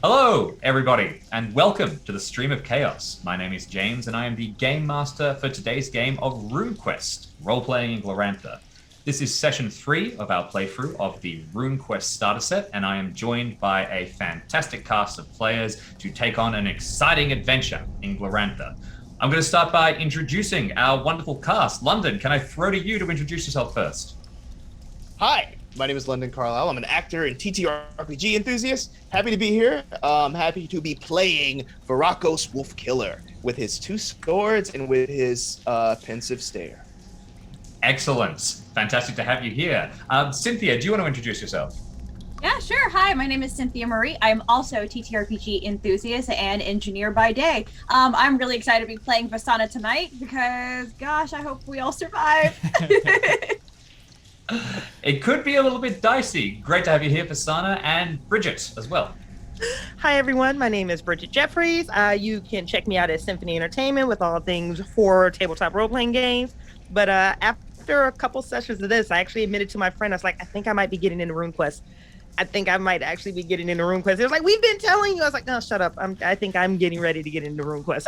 Hello, everybody, and welcome to the Stream of Chaos. My name is James, and I am the Game Master for today's game of RuneQuest, role-playing in Glorantha. This is session 3 of our playthrough of the RuneQuest starter set, and I am joined by a fantastic cast of players to take on an exciting adventure in Glorantha. I'm going to start by introducing our wonderful cast. London, can I throw to you to introduce yourself first? Hi, my name is London Carlisle. I'm an actor and TTRPG enthusiast. Happy to be here. Happy to be playing Varakos Wolf Killer with his 2 swords and with his pensive stare. Excellent. Fantastic to have you here. Cynthia, do you want to introduce yourself? Yeah, sure. Hi, my name is Cynthia Marie. I'm also a TTRPG enthusiast and engineer by day. I'm really excited to be playing Vasana tonight because, gosh, I hope we all survive. It could be a little bit dicey. Great to have you here, Fasana, and Bridget as well. Hi, everyone. My name is Bridget Jeffries. You can check me out at Symphony Entertainment with all things for tabletop role-playing games. But after a couple sessions of this, I actually admitted to my friend, I was like, I think I might be getting into RuneQuest. I think I might actually be getting into RuneQuest. It was like, we've been telling you. I was like, no, shut up. I think I'm getting ready to get into RuneQuest.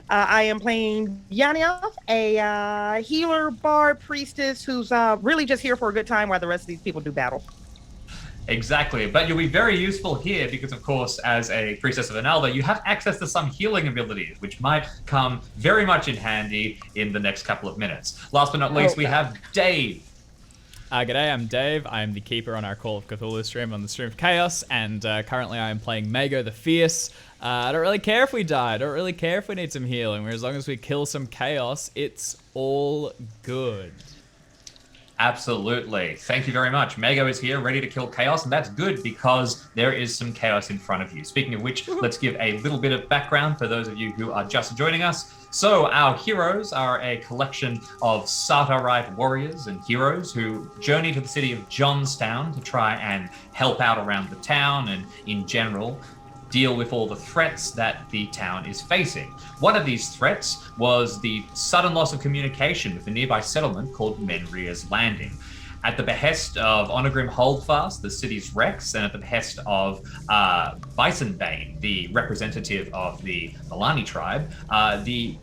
I am playing Yanioth, a healer, bard, priestess who's really just here for a good time while the rest of these people do battle. Exactly, but you'll be very useful here because, of course, as a priestess of Analva, you have access to some healing abilities, which might come very much in handy in the next couple of minutes. Last but not least, we have Dave. G'day, I'm Dave. I'm the keeper on our Call of Cthulhu stream on the Stream of Chaos, and currently I am playing Mago the Fierce. I don't really care if we die. I don't really care if we need some healing. As long as we kill some chaos, it's all good. Absolutely. Thank you very much. Mago is here, ready to kill chaos, and that's good because there is some chaos in front of you. Speaking of which, let's give a little bit of background for those of you who are just joining us. So our heroes are a collection of Sartarite warriors and heroes who journey to the city of Johnstown to try and help out around the town and, in general, deal with all the threats that the town is facing. One of these threats was the sudden loss of communication with a nearby settlement called Menria's Landing. At the behest of Onagrim Holdfast, the city's Rex, and at the behest of Bisonbane, the representative of the Milani tribe, the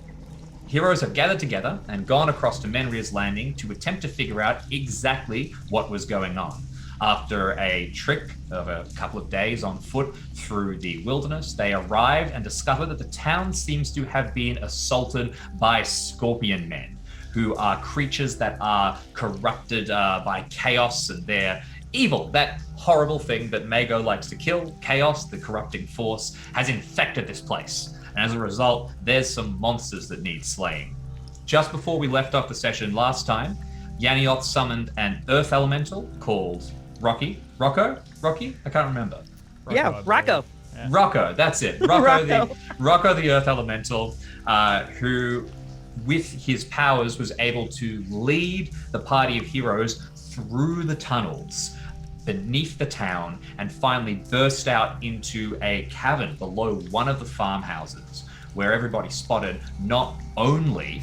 heroes have gathered together and gone across to Menria's Landing to attempt to figure out exactly what was going on. After a trek of a couple of days on foot through the wilderness, they arrived and discovered that the town seems to have been assaulted by scorpion men, who are creatures that are corrupted by chaos, and they're evil. That horrible thing that Mago likes to kill, chaos, the corrupting force, has infected this place. And as a result, there's some monsters that need slaying. Just before we left off the session last time, Yanioth summoned an earth elemental called Rocco? I can't remember. Rocco. Yeah. Rocco, that's it. Rocco the earth elemental, who with his powers was able to lead the party of heroes through the tunnels beneath the town and finally burst out into a cavern below one of the farmhouses, where everybody spotted not only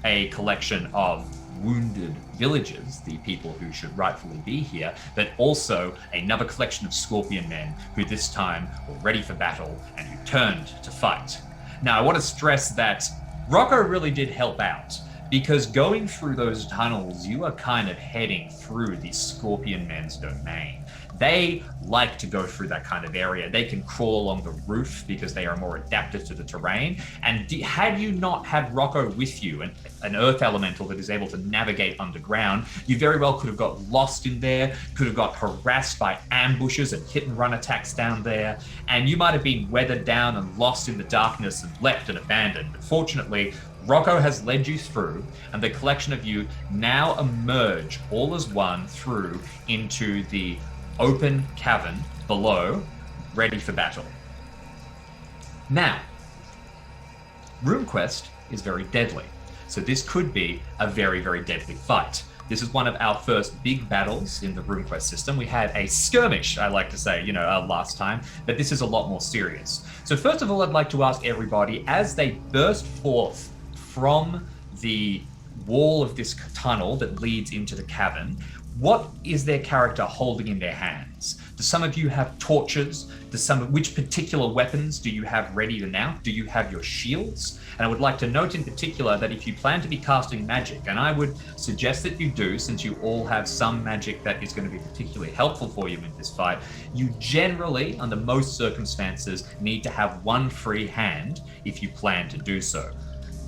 a collection of wounded villagers, the people who should rightfully be here, but also another collection of scorpion men who this time were ready for battle and who turned to fight. Now, I want to stress that Rocco really did help out, because going through those tunnels, you are kind of heading through the scorpion men's domain. They like to go through that kind of area. They can crawl along the roof because they are more adapted to the terrain. And had you not had Rocco with you, an earth elemental that is able to navigate underground, you very well could have got lost in there, could have got harassed by ambushes and hit and run attacks down there, and you might have been weathered down and lost in the darkness and left and abandoned. But fortunately, Rocco has led you through, and the collection of you now emerge all as one through into the open cavern below, ready for battle. Now, RuneQuest is very deadly, so this could be a very, very deadly fight. This is one of our first big battles in the RuneQuest system. We had a skirmish, I like to say, last time, but this is a lot more serious. So first of all, I'd like to ask everybody, as they burst forth from the wall of this tunnel that leads into the cavern, what is their character holding in their hands? Do some of you have torches? Which particular weapons do you have ready now? Do you have your shields? And I would like to note in particular that if you plan to be casting magic, and I would suggest that you do, since you all have some magic that is going to be particularly helpful for you in this fight, you generally, under most circumstances, need to have one free hand if you plan to do so.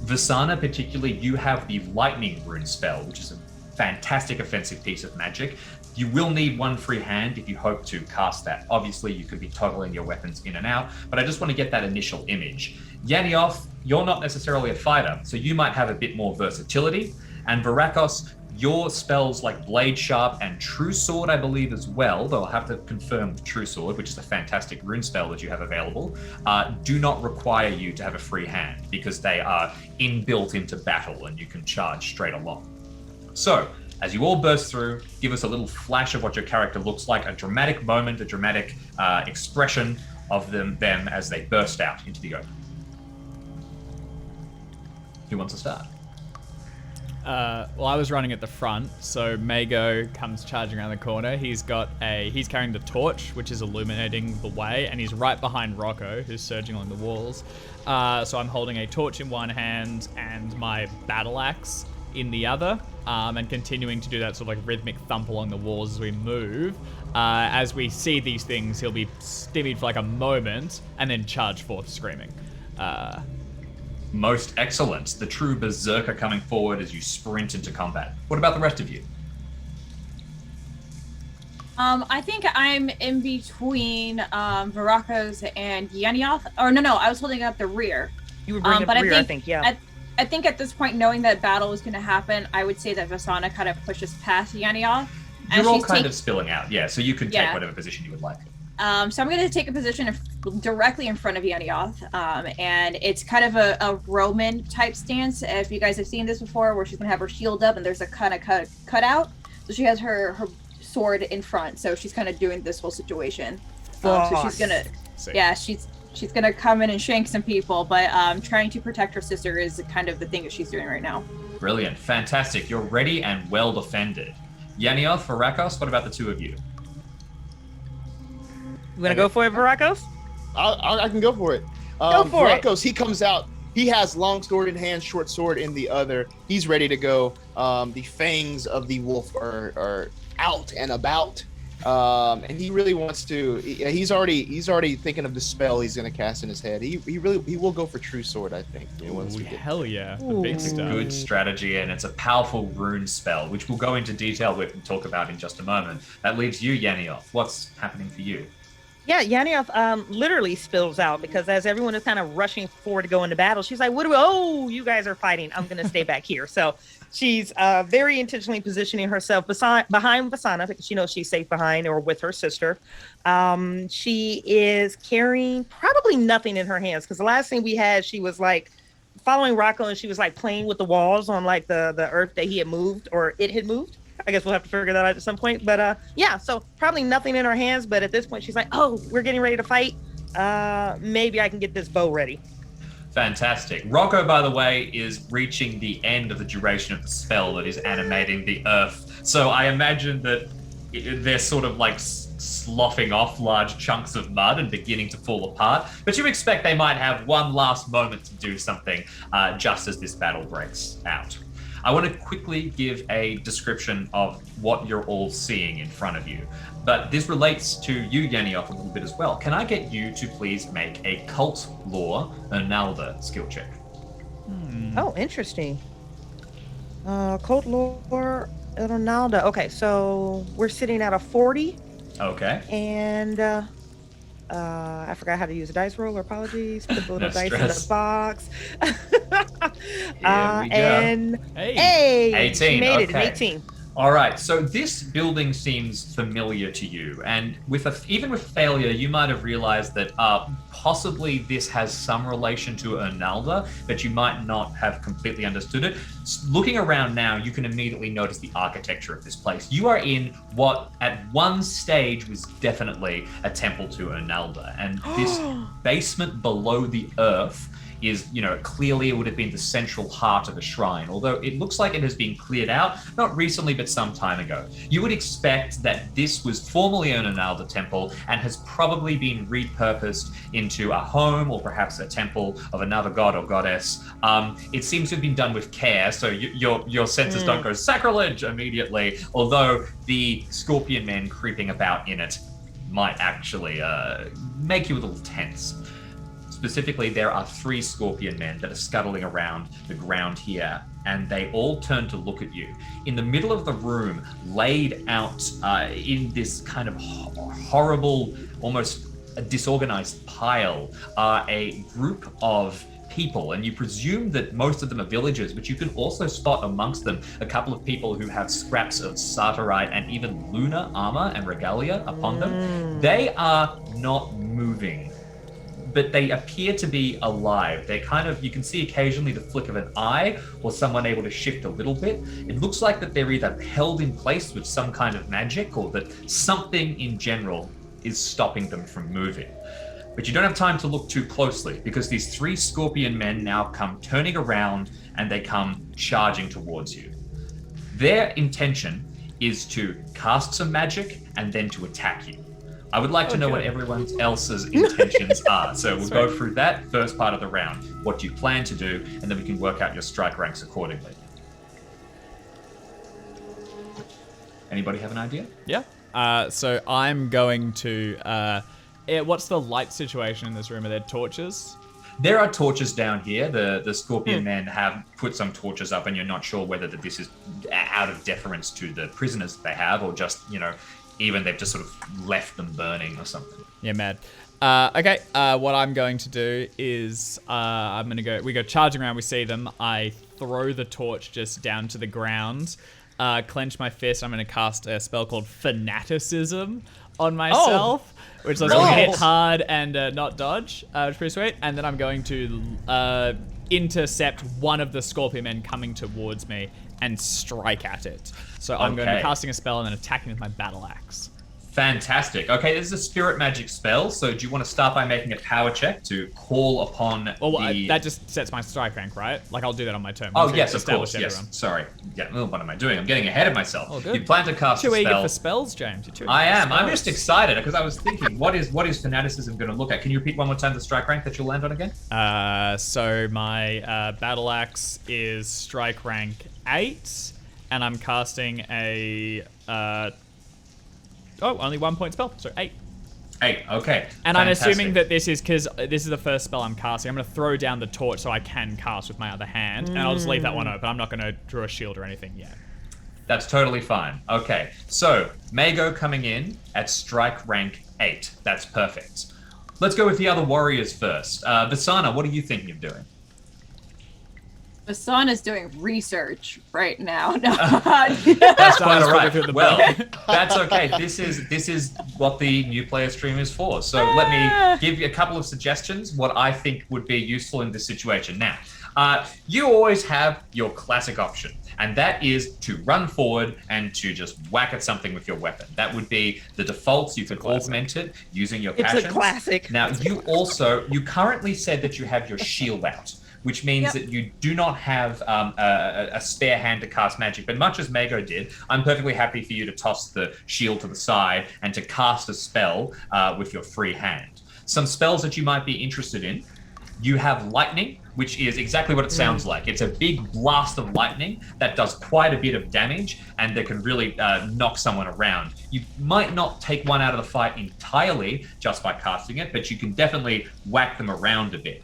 Vasana, particularly, you have the lightning rune spell, which is a fantastic offensive piece of magic. You will need one free hand if you hope to cast that. Obviously, you could be toggling your weapons in and out, but I just want to get that initial image. Yanioth, you're not necessarily a fighter, so you might have a bit more versatility. And Varakos, your spells like Blade Sharp and True Sword, I believe as well, though I'll have to confirm with True Sword, which is a fantastic rune spell that you have available, do not require you to have a free hand because they are inbuilt into battle and you can charge straight along. So, as you all burst through, give us a little flash of what your character looks like, a dramatic moment, a dramatic expression of them as they burst out into the open. Who wants to start? Well, I was running at the front, so Mago comes charging around the corner. He's carrying the torch, which is illuminating the way, and he's right behind Rocco, who's surging along the walls. So I'm holding a torch in one hand and my battle axe in the other, and continuing to do that sort of like rhythmic thump along the walls as we move. As we see these things, he'll be stymied for like a moment and then charge forth screaming. Most excellent. The true berserker coming forward as you sprint into combat. What about the rest of you? I think I'm in between Varakos and Yanioth. Or no, I was holding up the rear. You were bringing up the rear, I think, yeah. I think at this point, knowing that battle is going to happen, I would say that Vasana kind of pushes past Yanioth. You're all kind of spilling out, yeah, so you could take whatever position you would like. So I'm going to take a position directly in front of Yanioth, and it's kind of a Roman type stance. If you guys have seen this before, where she's going to have her shield up and there's a kind of cut out, so she has her sword in front. So she's kind of doing this whole situation. So she's gonna, she's gonna come in and shank some people, but trying to protect her sister is kind of the thing that she's doing right now. Brilliant, fantastic. You're ready and well defended. Yanioth, Varakos, what about the two of you? You want to go for it, Varakos? I can go for it. Go for Varakos, he comes out. He has long sword in hand, short sword in the other. He's ready to go. The fangs of the wolf are out and about, and he really wants to. He's already thinking of the spell he's going to cast in his head. He will go for True Sword, I think. Hell yeah, the big stuff. Good strategy, and it's a powerful rune spell, which we'll go into detail with and talk about in just a moment. That leaves you, Yanioth. What's happening for you? Yeah, Yanioth literally spills out because as everyone is kind of rushing forward to go into battle, she's like, "Oh, you guys are fighting. I'm going to stay back here." So she's very intentionally positioning herself behind Vasana because she knows she's safe behind or with her sister. She is carrying probably nothing in her hands because the last thing we had, she was like following Rocco and she was like playing with the walls on like the earth that he had moved or it had moved. I guess we'll have to figure that out at some point. But yeah, so probably nothing in her hands. But at this point, she's like, "Oh, we're getting ready to fight. Maybe I can get this bow ready." Fantastic. Rocco, by the way, is reaching the end of the duration of the spell that is animating the earth. So I imagine that they're sort of like sloughing off large chunks of mud and beginning to fall apart. But you expect they might have one last moment to do something just as this battle breaks out. I want to quickly give a description of what you're all seeing in front of you, but this relates to you, Yanioth, a little bit as well. Can I get you to please make a cult lore Ernalda skill check? Oh, interesting. Cult lore Ernalda. Okay, so we're sitting at a 40. Okay. And I forgot how to use a dice roller. Apologies. Put the little No dice stress. in the box. Here we go. And Hey. 18. She made it, Okay. an 18. All right, so this building seems familiar to you, and even with failure, you might have realized that possibly this has some relation to Ernalda, but you might not have completely understood it. Looking around now, you can immediately notice the architecture of this place. You are in what at one stage was definitely a temple to Ernalda, and this basement below the earth is, clearly it would have been the central heart of the shrine, although it looks like it has been cleared out, not recently, but some time ago. You would expect that this was formerly an Analda temple and has probably been repurposed into a home or perhaps a temple of another god or goddess. It seems to have been done with care, so your senses don't go sacrilege immediately, although the scorpion men creeping about in it might actually make you a little tense. Specifically, there are 3 scorpion men that are scuttling around the ground here, and they all turn to look at you. In the middle of the room, laid out in this kind of horrible, almost a disorganized pile, are a group of people, and you presume that most of them are villagers, but you can also spot amongst them a couple of people who have scraps of Sartarite and even lunar armor and regalia upon them. They are not moving, but they appear to be alive. They you can see occasionally the flick of an eye or someone able to shift a little bit. It looks like that they're either held in place with some kind of magic or that something in general is stopping them from moving. But you don't have time to look too closely because these 3 scorpion men now come turning around and they come charging towards you. Their intention is to cast some magic and then to attack you. I would like to know what everyone else's intentions are. So we'll go through that first part of the round. What do you plan to do? And then we can work out your strike ranks accordingly. Anybody have an idea? Yeah. So I'm going to... what's the light situation in this room? Are there torches? There are torches down here. The scorpion men have put some torches up, and you're not sure whether that this is out of deference to the prisoners that they have, or just, even they've just sort of left them burning or something. Yeah, mad. Okay, what I'm going to do is we go charging around, we see them. I throw the torch just down to the ground, clench my fist. I'm going to cast a spell called Fanaticism on myself, which lets me hit hard and not dodge, which is pretty sweet. And then I'm going to intercept one of the scorpion men coming towards me and strike at it. So I'm going to be casting a spell and then attacking with my battle axe. Fantastic. Okay, this is a spirit magic spell, so do you want to start by making a power check to call upon that just sets my strike rank, right? Like, I'll do that on my turn. Oh, yes, of course, yes. Sorry. Yeah, well, what am I doing? I'm getting ahead of myself. Oh, good. You plan to cast a spell. Too eager for spells, James. You're too eager I am. spells. I'm just excited because I was thinking, what is Fanaticism going to look at? Can you repeat one more time the strike rank that you'll land on again? So my battle axe is strike rank 8, and I'm casting a... only 1 point spell, so 8. 8, okay. And Fantastic. I'm assuming that this is because this is the first spell I'm casting. I'm going to throw down the torch so I can cast with my other hand, and I'll just leave that one open. I'm not going to draw a shield or anything yet. That's totally fine. Okay, so Mago coming in at strike rank 8. That's perfect. Let's go with the other warriors first. Vasana, what are you thinking of doing? Vasana's doing research right now. No. That's quite all right. Well, that's okay. This is what the new player stream is for. So let me give you a couple of suggestions, what I think would be useful in this situation. Now, you always have your classic option, and that is to run forward and to just whack at something with your weapon. That would be the defaults. You can augment it using your passions. It's a classic. Now, you currently said that you have your shield out, which means that you do not have a spare hand to cast magic. But much as Mago did, I'm perfectly happy for you to toss the shield to the side and to cast a spell with your free hand. Some spells that you might be interested in. You have lightning, which is exactly what it sounds like. It's a big blast of lightning that does quite a bit of damage and that can really knock someone around. You might not take one out of the fight entirely just by casting it, but you can definitely whack them around a bit.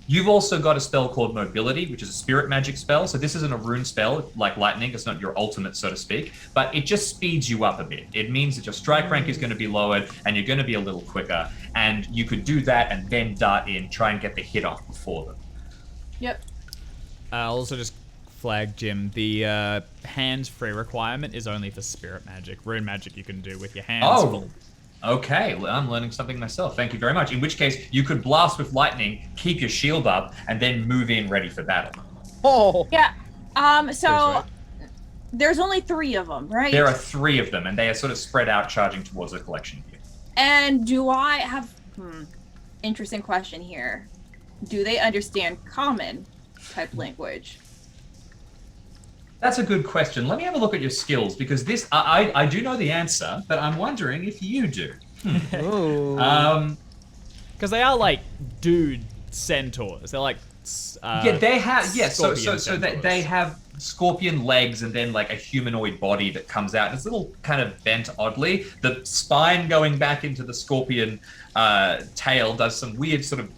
You've also got a spell called Mobility, which is a spirit magic spell. So this isn't a rune spell like lightning. It's not your ultimate, so to speak, but it just speeds you up a bit. It means that your strike rank is going to be lowered and you're going to be a little quicker. And you could do that and then dart in, try and get the hit off before them. Yep. I'll also just flag, Jim, the hands-free requirement is only for spirit magic. Rune magic you can do with your hands. Oh. Okay, well, I'm learning something myself. Thank you very much. In which case, you could blast with lightning, keep your shield up, and then move in ready for battle. Oh. Yeah. So there's only 3 of them, right? There are 3 of them, and they are sort of spread out, charging towards the collection here. And do I have... interesting question here. do they understand common type language? That's a good question. Let me have a look at your skills because this I do know the answer, but I'm wondering if you do. Because they are like dude centaurs. They're like yeah, they have So centaurs. they have scorpion legs and then like a humanoid body that comes out. It's a little kind of bent oddly. The spine going back into the scorpion tail does some weird sort of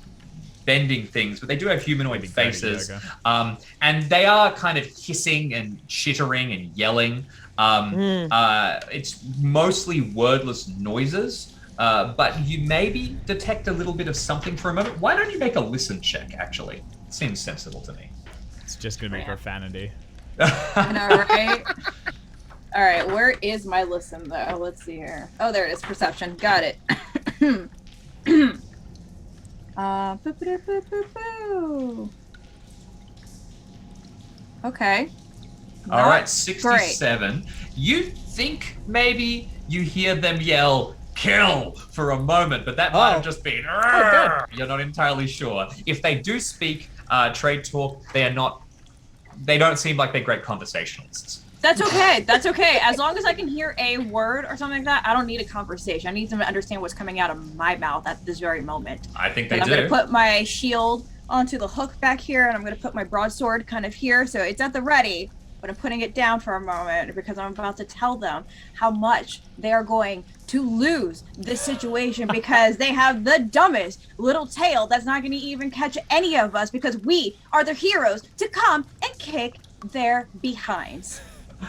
bending things, but they do have humanoid faces. And they are kind of hissing and chittering and yelling. It's mostly wordless noises, but you maybe detect a little bit of something for a moment. Why don't you make a listen check, actually? It seems sensible to me. It's just going to be profanity. I know, right? All right, where is my listen, though? Let's see here. Oh, there it is. Perception. Got it. Okay. All right, Not 67. great. You think maybe you hear them yell kill for a moment, but that might have just been "Arr!" You're not entirely sure. If they do speak trade talk, they don't seem like they're great conversationalists. That's okay. That's okay. As long as I can hear a word or something like that, I don't need a conversation. I need them to understand what's coming out of my mouth at this very moment. I think they And do. I'm going to put my shield onto the hook back here, and I'm going to put my broadsword kind of here, so it's at the ready, but I'm putting it down for a moment because I'm about to tell them how much they are going to lose this situation because they have the dumbest little tail that's not going to even catch any of us because we are the heroes to come and kick their behinds.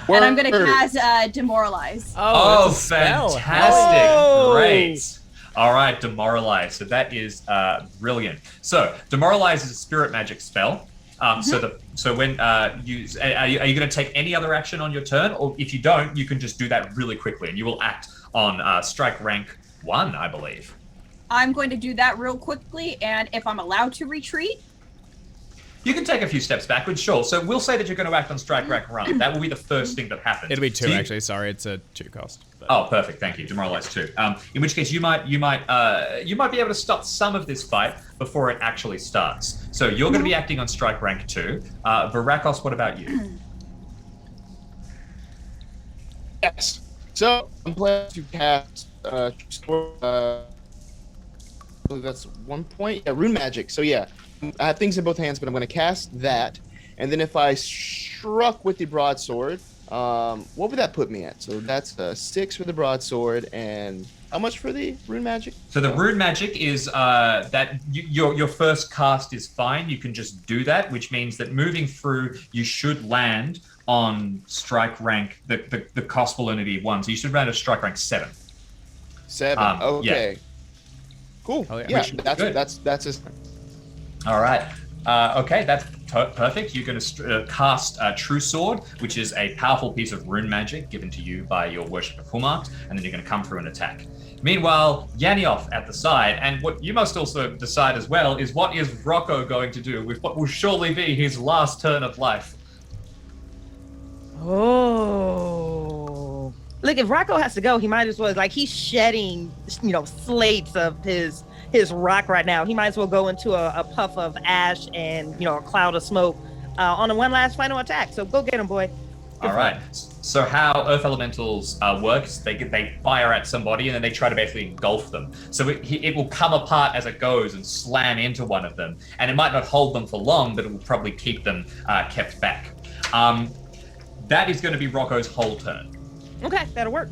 And I'm going to cast Demoralize. Oh, it's a spell. fantastic. Oh. Great. All right, Demoralize. So that is brilliant. So Demoralize is a spirit magic spell. So when are you going to take any other action on your turn? Or if you don't, you can just do that really quickly and you will act on strike rank 1, I believe. I'm going to do that real quickly, and if I'm allowed to retreat, You can take a few steps backwards, sure. So we'll say that you're going to act on strike rank run. That will be the first thing that happens. It'll be 2 So you- actually. Sorry, it's a 2 cost. But... Oh, perfect. Thank you. Demoralize 2. In which case, you might be able to stop some of this fight before it actually starts. So you're going to be acting on strike rank 2. Varakos, what about you? Yes. So I'm planning to cast that's 1 point. Yeah, rune magic. So yeah, I have things in both hands, but I'm going to cast that, and then if I struck with the broadsword, what would that put me at? So that's 6 for the broadsword, and how much for the rune magic? So the rune magic is that your first cast is fine. You can just do that, which means that moving through, you should land on strike rank. The cost will only be 1, so you should land at strike rank 7. 7. Okay. Yeah. Cool. Oh, yeah. Yeah, Which- good. that's his. All right. Okay, that's perfect. You're going to cast True Sword, which is a powerful piece of rune magic given to you by your worship of Humart, and then you're going to come through and attack. Meanwhile, Yanioth at the side, and what you must also decide as well is what is Rocco going to do with what will surely be his last turn of life. Oh. Look, if Rocco has to go, he might as well, like, he's shedding, slates of his rock right now. He might as well go into a puff of ash and, a cloud of smoke on a one last final attack. So go get him, boy. All right. So how Earth Elementals works, they fire at somebody and then they try to basically engulf them. So it will come apart as it goes and slam into one of them. And it might not hold them for long, but it will probably keep them kept back. That is going to be Rocco's whole turn. Okay, that'll work.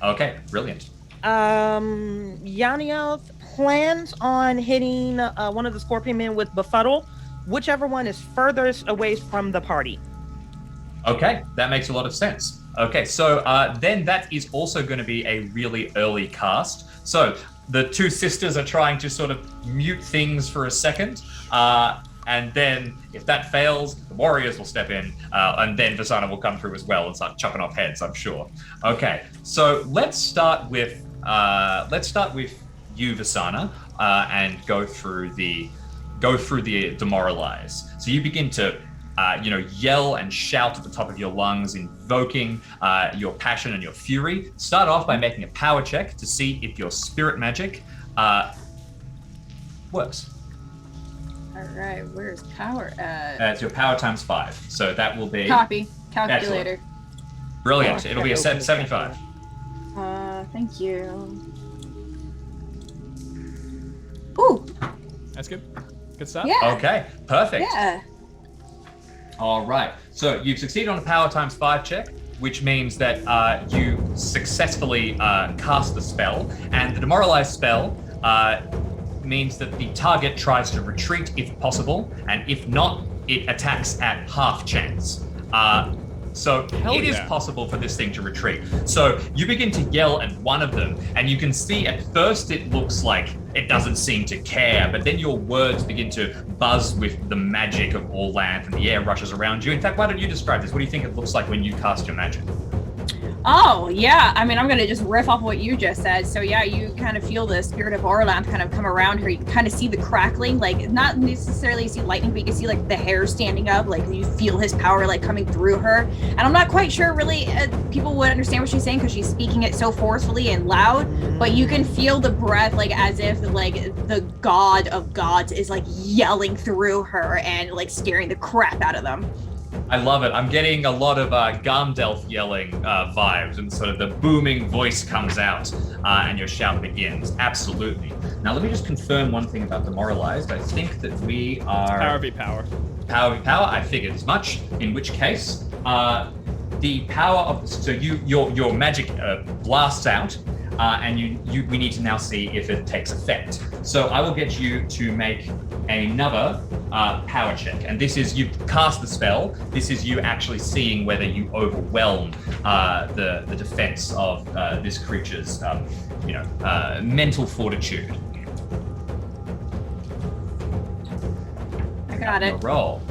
Okay, brilliant. Yanioth plans on hitting one of the scorpion men with befuddle, whichever one is furthest away from the party. Okay, that makes a lot of sense. Okay, so then that is also going to be a really early cast. So the two sisters are trying to sort of mute things for a second. And then if that fails, the warriors will step in, and then Vasana will come through as well and start chopping off heads, I'm sure. Okay, so let's start with you, Vasana, and go through the demoralize. So you begin to yell and shout at the top of your lungs, invoking your passion and your fury. Start off by making a power check to see if your spirit magic works. All right, where's power? It's your power times 5. So that will be Copy. Calculator. brilliant. It'll be a 75. Thank you. Ooh. That's good. Good stuff. Yeah. Okay, perfect. Yeah. All right. So you've succeeded on a power times 5 check, which means that you successfully cast the spell, and the demoralize spell means that the target tries to retreat if possible, and if not, it attacks at half chance. So it is possible for this thing to retreat. So you begin to yell at one of them, and you can see at first it looks like it doesn't seem to care, but then your words begin to buzz with the magic of Orlanth, and the air rushes around you. In fact, why don't you describe this? What do you think it looks like when you cast your magic? Oh, yeah. I mean, I'm going to just riff off what you just said. So, yeah, you kind of feel the spirit of Orlanth kind of come around her. You can kind of see the crackling, like, not necessarily see lightning, but you can see, like, the hair standing up. Like, you feel his power, like, coming through her. And I'm not quite sure, really, people would understand what she's saying because she's speaking it so forcefully and loud. But you can feel the breath, like, as if, like, the god of gods is, like, yelling through her and, like, scaring the crap out of them. I love it. I'm getting a lot of Garmdelf yelling vibes, and sort of the booming voice comes out, and your shout begins. Absolutely. Now, let me just confirm one thing about Demoralized. I think that we are... Power v power. Power v power. I figured as much. In which case, the power of... So your magic blasts out, and we need to now see if it takes effect. So I will get you to make another power check, and this is, you cast the spell. This is you actually seeing whether you overwhelm the defense of this creature's mental fortitude. I got it. Roll.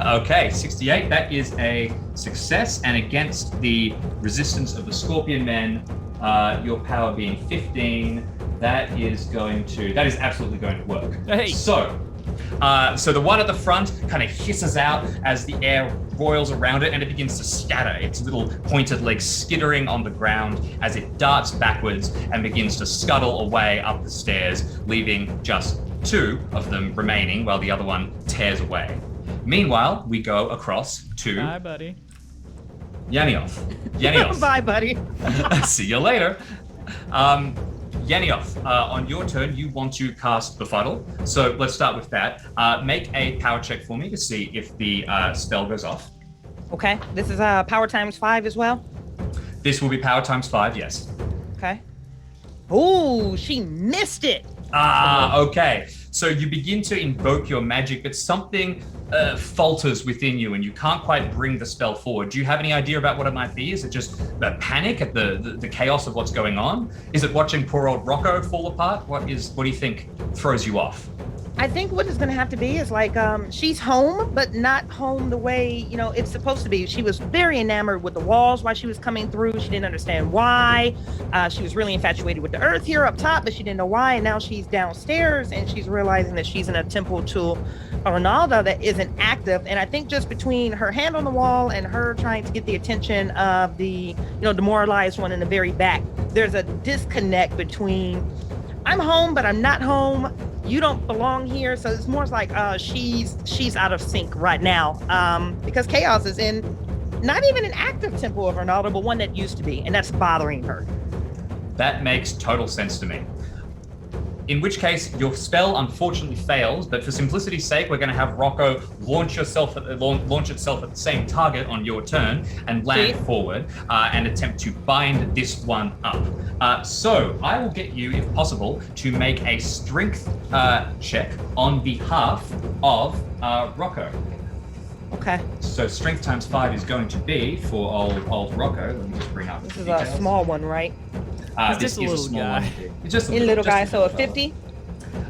Okay, 68. That is a success, and against the resistance of the Scorpion Men, your power being 15, that is absolutely going to work. Hey. So the one at the front kind of hisses out as the air roils around it, and it begins to scatter. Its little pointed legs skittering on the ground as it darts backwards and begins to scuttle away up the stairs, leaving just 2 of them remaining while the other one tears away. Meanwhile, we go across to... Bye, buddy. Yanioth. Bye, buddy. See you later. Yanioth, on your turn, you want to cast Befuddle. So let's start with that. Make a power check for me to see if the spell goes off. Okay, this is power times 5 as well? This will be power times 5, yes. Okay. Ooh, she missed it. Okay. So you begin to invoke your magic, but something falters within you and you can't quite bring the spell forward. Do you have any idea about what it might be? Is it just the panic at the chaos of what's going on? Is it watching poor old Rocco fall apart? What do you think throws you off? I think what it's going to have to be is like she's home, but not home the way, it's supposed to be. She was very enamored with the walls while she was coming through. She didn't understand why. She was really infatuated with the earth here up top, but she didn't know why. And now she's downstairs and she's realizing that she's in a temple to Ronaldo that isn't active. And I think just between her hand on the wall and her trying to get the attention of the, demoralized one in the very back, there's a disconnect between I'm home, but I'm not home. You don't belong here. So it's more like she's out of sync right now because Chaos is in not even an active temple of Ronaldo, but one that used to be, and that's bothering her. That makes total sense to me. In which case, your spell unfortunately fails, but for simplicity's sake, we're going to have Rocco launch itself at the same target on your turn and land forward and attempt to bind this one up. So I will get you, if possible, to make a strength check on behalf of Rocco. Okay. So strength times 5 is going to be for old Rocco. Let me just bring up This is a small one, right? He's just a little guy. It's just a little guy, so a 50?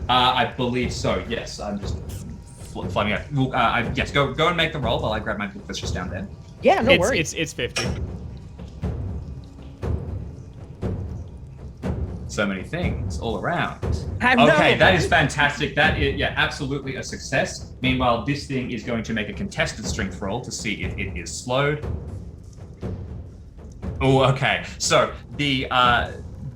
I believe so, yes. I'm just flying out. Yes, go and make the roll while I grab my book that's just down there. Yeah, no worries. It's 50. So many things all around. I know. Okay, that is fantastic. That is, absolutely a success. Meanwhile, this thing is going to make a contested strength roll to see if it is slowed. Oh, okay. So the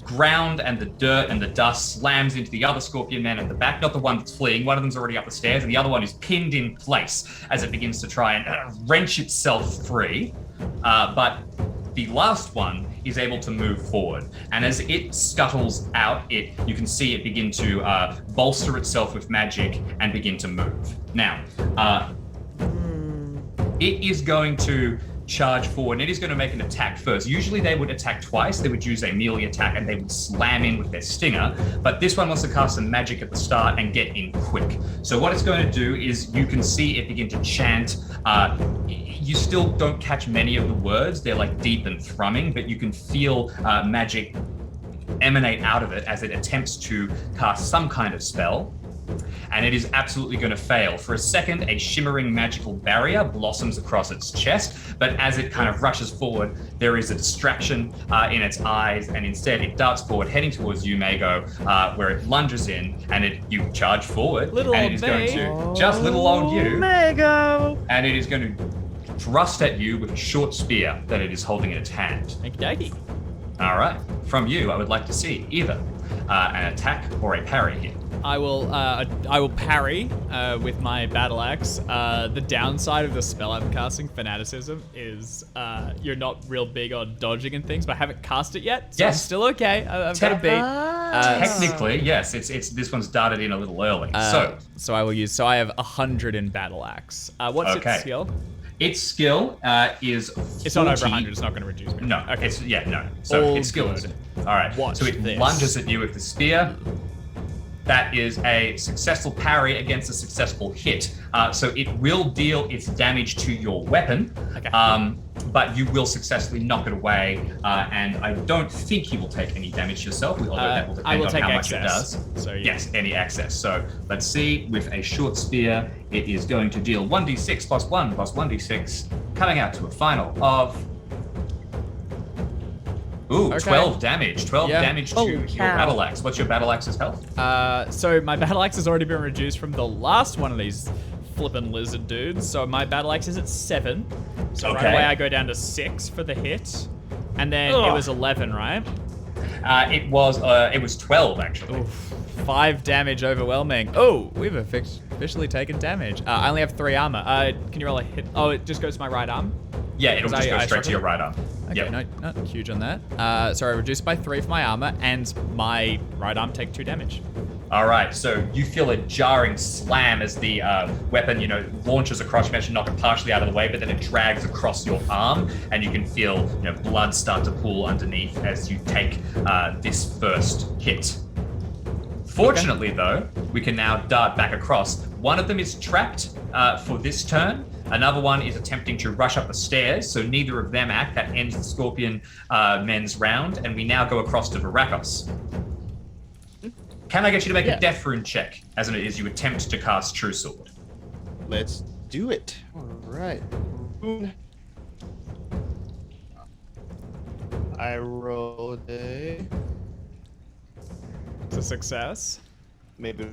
ground and the dirt and the dust slams into the other scorpion man at the back, not the one that's fleeing. One of them's already up the stairs, and the other one is pinned in place as it begins to try and wrench itself free. But the last one is able to move forward, and as it scuttles out, you can see it begin to bolster itself with magic and begin to move. Now, it is going to charge forward, and it is going to make an attack first. Usually they would attack twice. They would use a melee attack and they would slam in with their stinger, but this one wants to cast some magic at the start and get in quick. So what it's going to do is you can see it begin to chant. You still don't catch many of the words. They're like deep and thrumming, but you can feel magic emanate out of it as it attempts to cast some kind of spell. And it is absolutely going to fail. For a second, a shimmering magical barrier blossoms across its chest, but as it kind of rushes forward, there is a distraction in its eyes, and instead it darts forward, heading towards you, Mago, where it lunges in, and you charge forward, little and it is going to just little old you, Mago, and it is going to thrust at you with a short spear that it is holding in its hand. Okie dokie. All right, from you, I would like to see either an attack or a parry here. I will parry with my battle axe. The downside of the spell I'm casting, Fanaticism, is you're not real big on dodging and things, but I haven't cast it yet, so I'm still okay. I've got a beat. Technically, yes. It's this one's darted in a little early. So I will use. So I have 100 in battle axe. What's its skill? Its skill is 40. It's not over 100. It's not going to reduce me. No. Okay. No. So its skill is all right. Watch so it this. lunges at you with the spear. That is a successful parry against a successful hit. So it will deal its damage to your weapon, but you will successfully knock it away, and I don't think you will take any damage yourself, although that will depend on how much it does. So, yeah. Yes, any excess. So let's see, with a short spear, it is going to deal 1d6 plus 1 plus 1d6, coming out to a final of... Ooh, Okay. 12 damage. 12 Yeah. damage to Holy your cow. battle axe. What's your battle axe's health? So my battle axe has already been reduced from the last one of these flippin' lizard dudes. So my battle axe is at 7. So right Okay. away I go down to 6 for the hit, and then it was 11, right? It was 12 actually. Oof. 5 damage, overwhelming. Oh, we've officially taken damage. I only have 3 armor. Can you roll a hit? Oh, it just goes to my right arm. Yeah, it'll just go I straight to your right arm. Okay, Yep. not huge on that. So I reduced by 3 for my armor, and my right arm take 2 damage. All right, so you feel a jarring slam as the weapon, launches across. You manage to knock it partially out of the way, but then it drags across your arm, and you can feel, blood start to pool underneath as you take this first hit. Fortunately, though, we can now dart back across. One of them is trapped for this turn. Another one is attempting to rush up the stairs, so neither of them act. That ends the Scorpion men's round, and we now go across to Varakos. Can I get you to make a death rune check, as it is you attempt to cast True Sword? Let's do it. All right. I rolled a... It's a success. Maybe...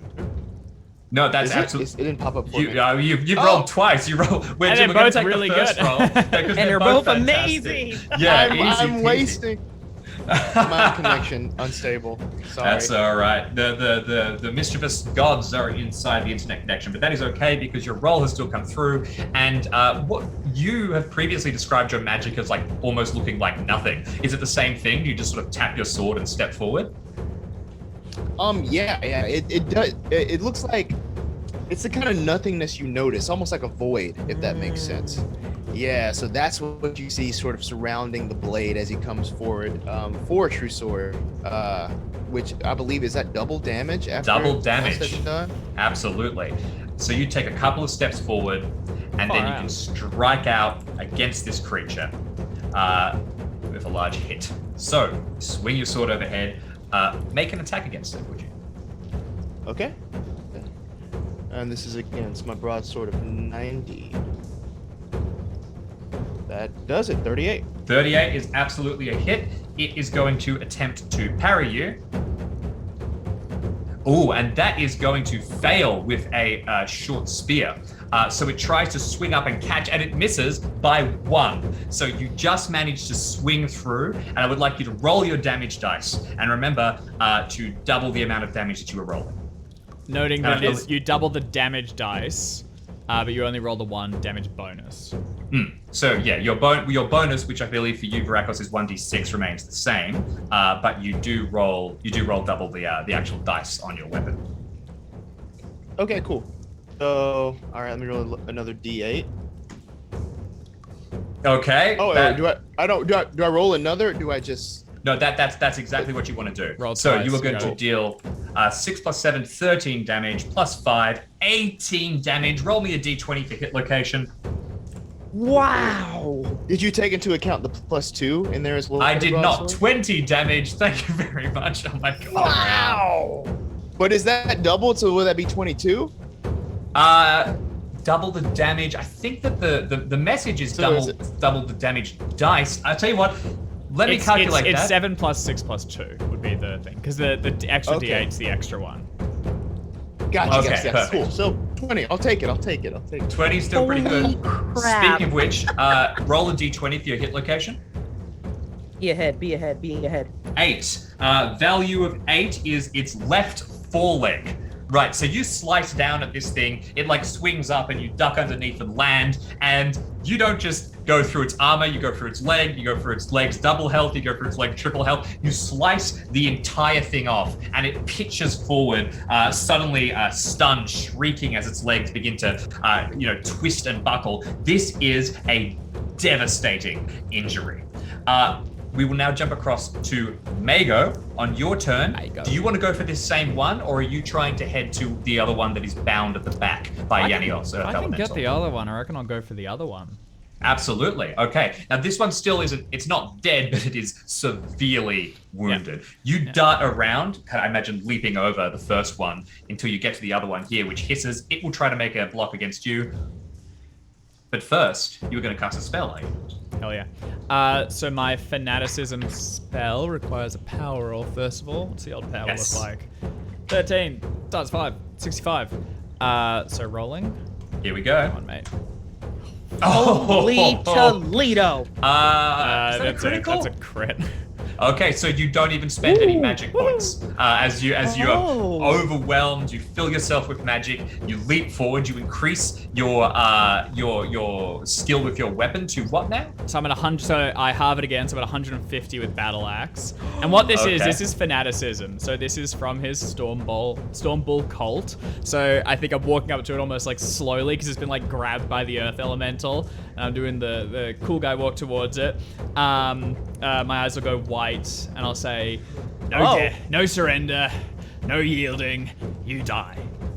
No, that's Is it? absolutely... It didn't pop up for me. You rolled twice. You roll. And they're both really good. and they're both amazing. Yeah, I'm wasting. My connection unstable. Sorry. That's all right. The mischievous gods are inside the internet connection, but that is okay because your roll has still come through. And what you have previously described your magic as like almost looking like nothing. Is it the same thing? You just sort of tap your sword and step forward? Yeah. It does. It looks like it's the kind of nothingness you notice, almost like a void, if that makes sense. Yeah, so that's what you see sort of surrounding the blade as he comes forward for a True Sword, which I believe is that double damage after Double all damage. said and done? Absolutely. So you take a couple of steps forward, and then you can strike out against this creature with a large hit. So swing your sword overhead. Make an attack against it, would you? Okay. And this is against my broadsword of 90. That does it, 38. 38 is absolutely a hit. It is going to attempt to parry you. Ooh, and that is going to fail with a short spear. So it tries to swing up and catch, and it misses by 1. So you just managed to swing through, and I would like you to roll your damage dice. And remember to double the amount of damage that you were rolling. Noting that you double the damage dice, but you only roll the 1 damage bonus. So yeah, your bonus, which I believe for you, Varakos, is 1d6, remains the same, but you do roll double the actual dice on your weapon. Okay, cool. So, all right, let me roll another d8. Okay. Oh, do I roll another? Or do I just? No, that's exactly what you want to do. Roll so twice, you are going go. to deal 6 plus 7, 13 damage, plus 5, 18 damage. Roll me a d20 for hit location. Wow. Did you take into account the +2 in there as well? I did not. Ross? 20 damage. Thank you very much. Oh my god. Wow. But is that doubled? So will that be 22? Double the damage. I think that the message is So is double the damage dice. I'll tell you what. Let me calculate it's that. 7 plus 6 plus 2 would be the thing, because the extra Okay. d8's the extra one. Gotcha. Okay, yes, perfect. cool. So 20. I'll take it. 20 is still pretty Holy good. crap. Speaking of which, roll a d20 for your hit location. Be ahead. 8. Value of 8 is its left foreleg. Right, so you slice down at this thing, it like swings up and you duck underneath and land, and you don't just go through its armor, you go through its leg, you go through its legs double health, you go through its leg triple health, you slice the entire thing off, and it pitches forward, suddenly stunned, shrieking as its legs begin to, twist and buckle. This is a devastating injury. We will now jump across to Mago. On your turn, Mago. do you want to go for this same one, or are you trying to head to the other one that is bound at the back by Yanios? I can get the other one. I reckon I'll go for the other one. Absolutely. Okay. Now this one still isn't, it's not dead, but it is severely wounded. You dart around, I imagine leaping over the first one until you get to the other one here, which hisses. It will try to make a block against you. But first, you were going to cast a spell, are you? Hell yeah. So my fanaticism spell requires a power roll, first of all. What's the old power Yes. look like? 13 times 5, 65. So rolling. Here we go. Come on, mate. Holy Toledo. Is that a critical? That's a crit. Okay, so you don't even spend any magic points. As you Oh. are overwhelmed, you fill yourself with magic. You leap forward. You increase your skill with your weapon to what now? So I'm at 100. So I halve it again. So I'm at 150 with battle axe. And what this Okay. this is fanaticism. So this is from his Storm Bull cult. So I think I'm walking up to it almost like slowly because it's been like grabbed by the Earth Elemental, and I'm doing the cool guy walk towards it. My eyes will go white, and I'll say, "No death, no surrender, no yielding, you die."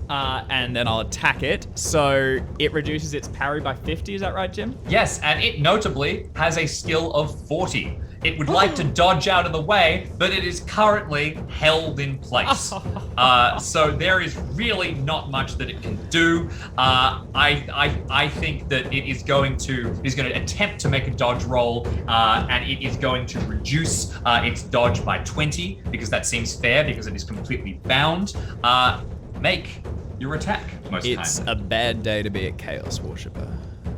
And then I'll attack it. So it reduces its parry by 50. Is that right, Jim? Yes, and it notably has a skill of 40. It would like to dodge out of the way, but it is currently held in place. So there is really not much that it can do. I think that it is going to attempt to make a dodge roll, and it is going to reduce its dodge by 20 because that seems fair because it is completely bound. Make your attack. It's a bad day to be a Chaos Worshipper.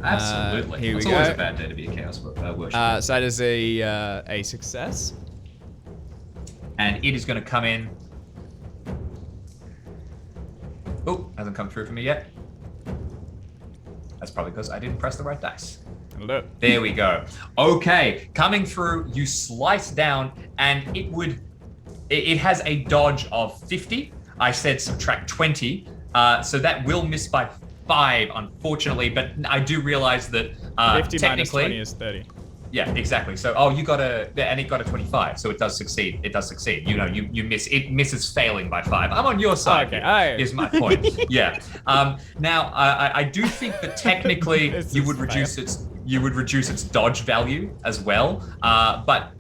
Absolutely. Here It's we always go. a bad day to be a Chaos Worshiper. So that is a success. And it is going to come in. Oh, hasn't come through for me yet. That's probably because I didn't press the right dice. Look. There we go. Okay, coming through, you slice down, and it has a dodge of 50. I said subtract 20, so that will miss by 5, unfortunately. But I do realize that 50 minus technically, 20 is 30. yeah, exactly. So, and it got a 25, so it does succeed. It does succeed. You miss. It misses failing by 5. I'm on your side. Okay. here, Oh. is my point. Yeah. Now, I do think that technically This you is would reduce its dodge value as well. But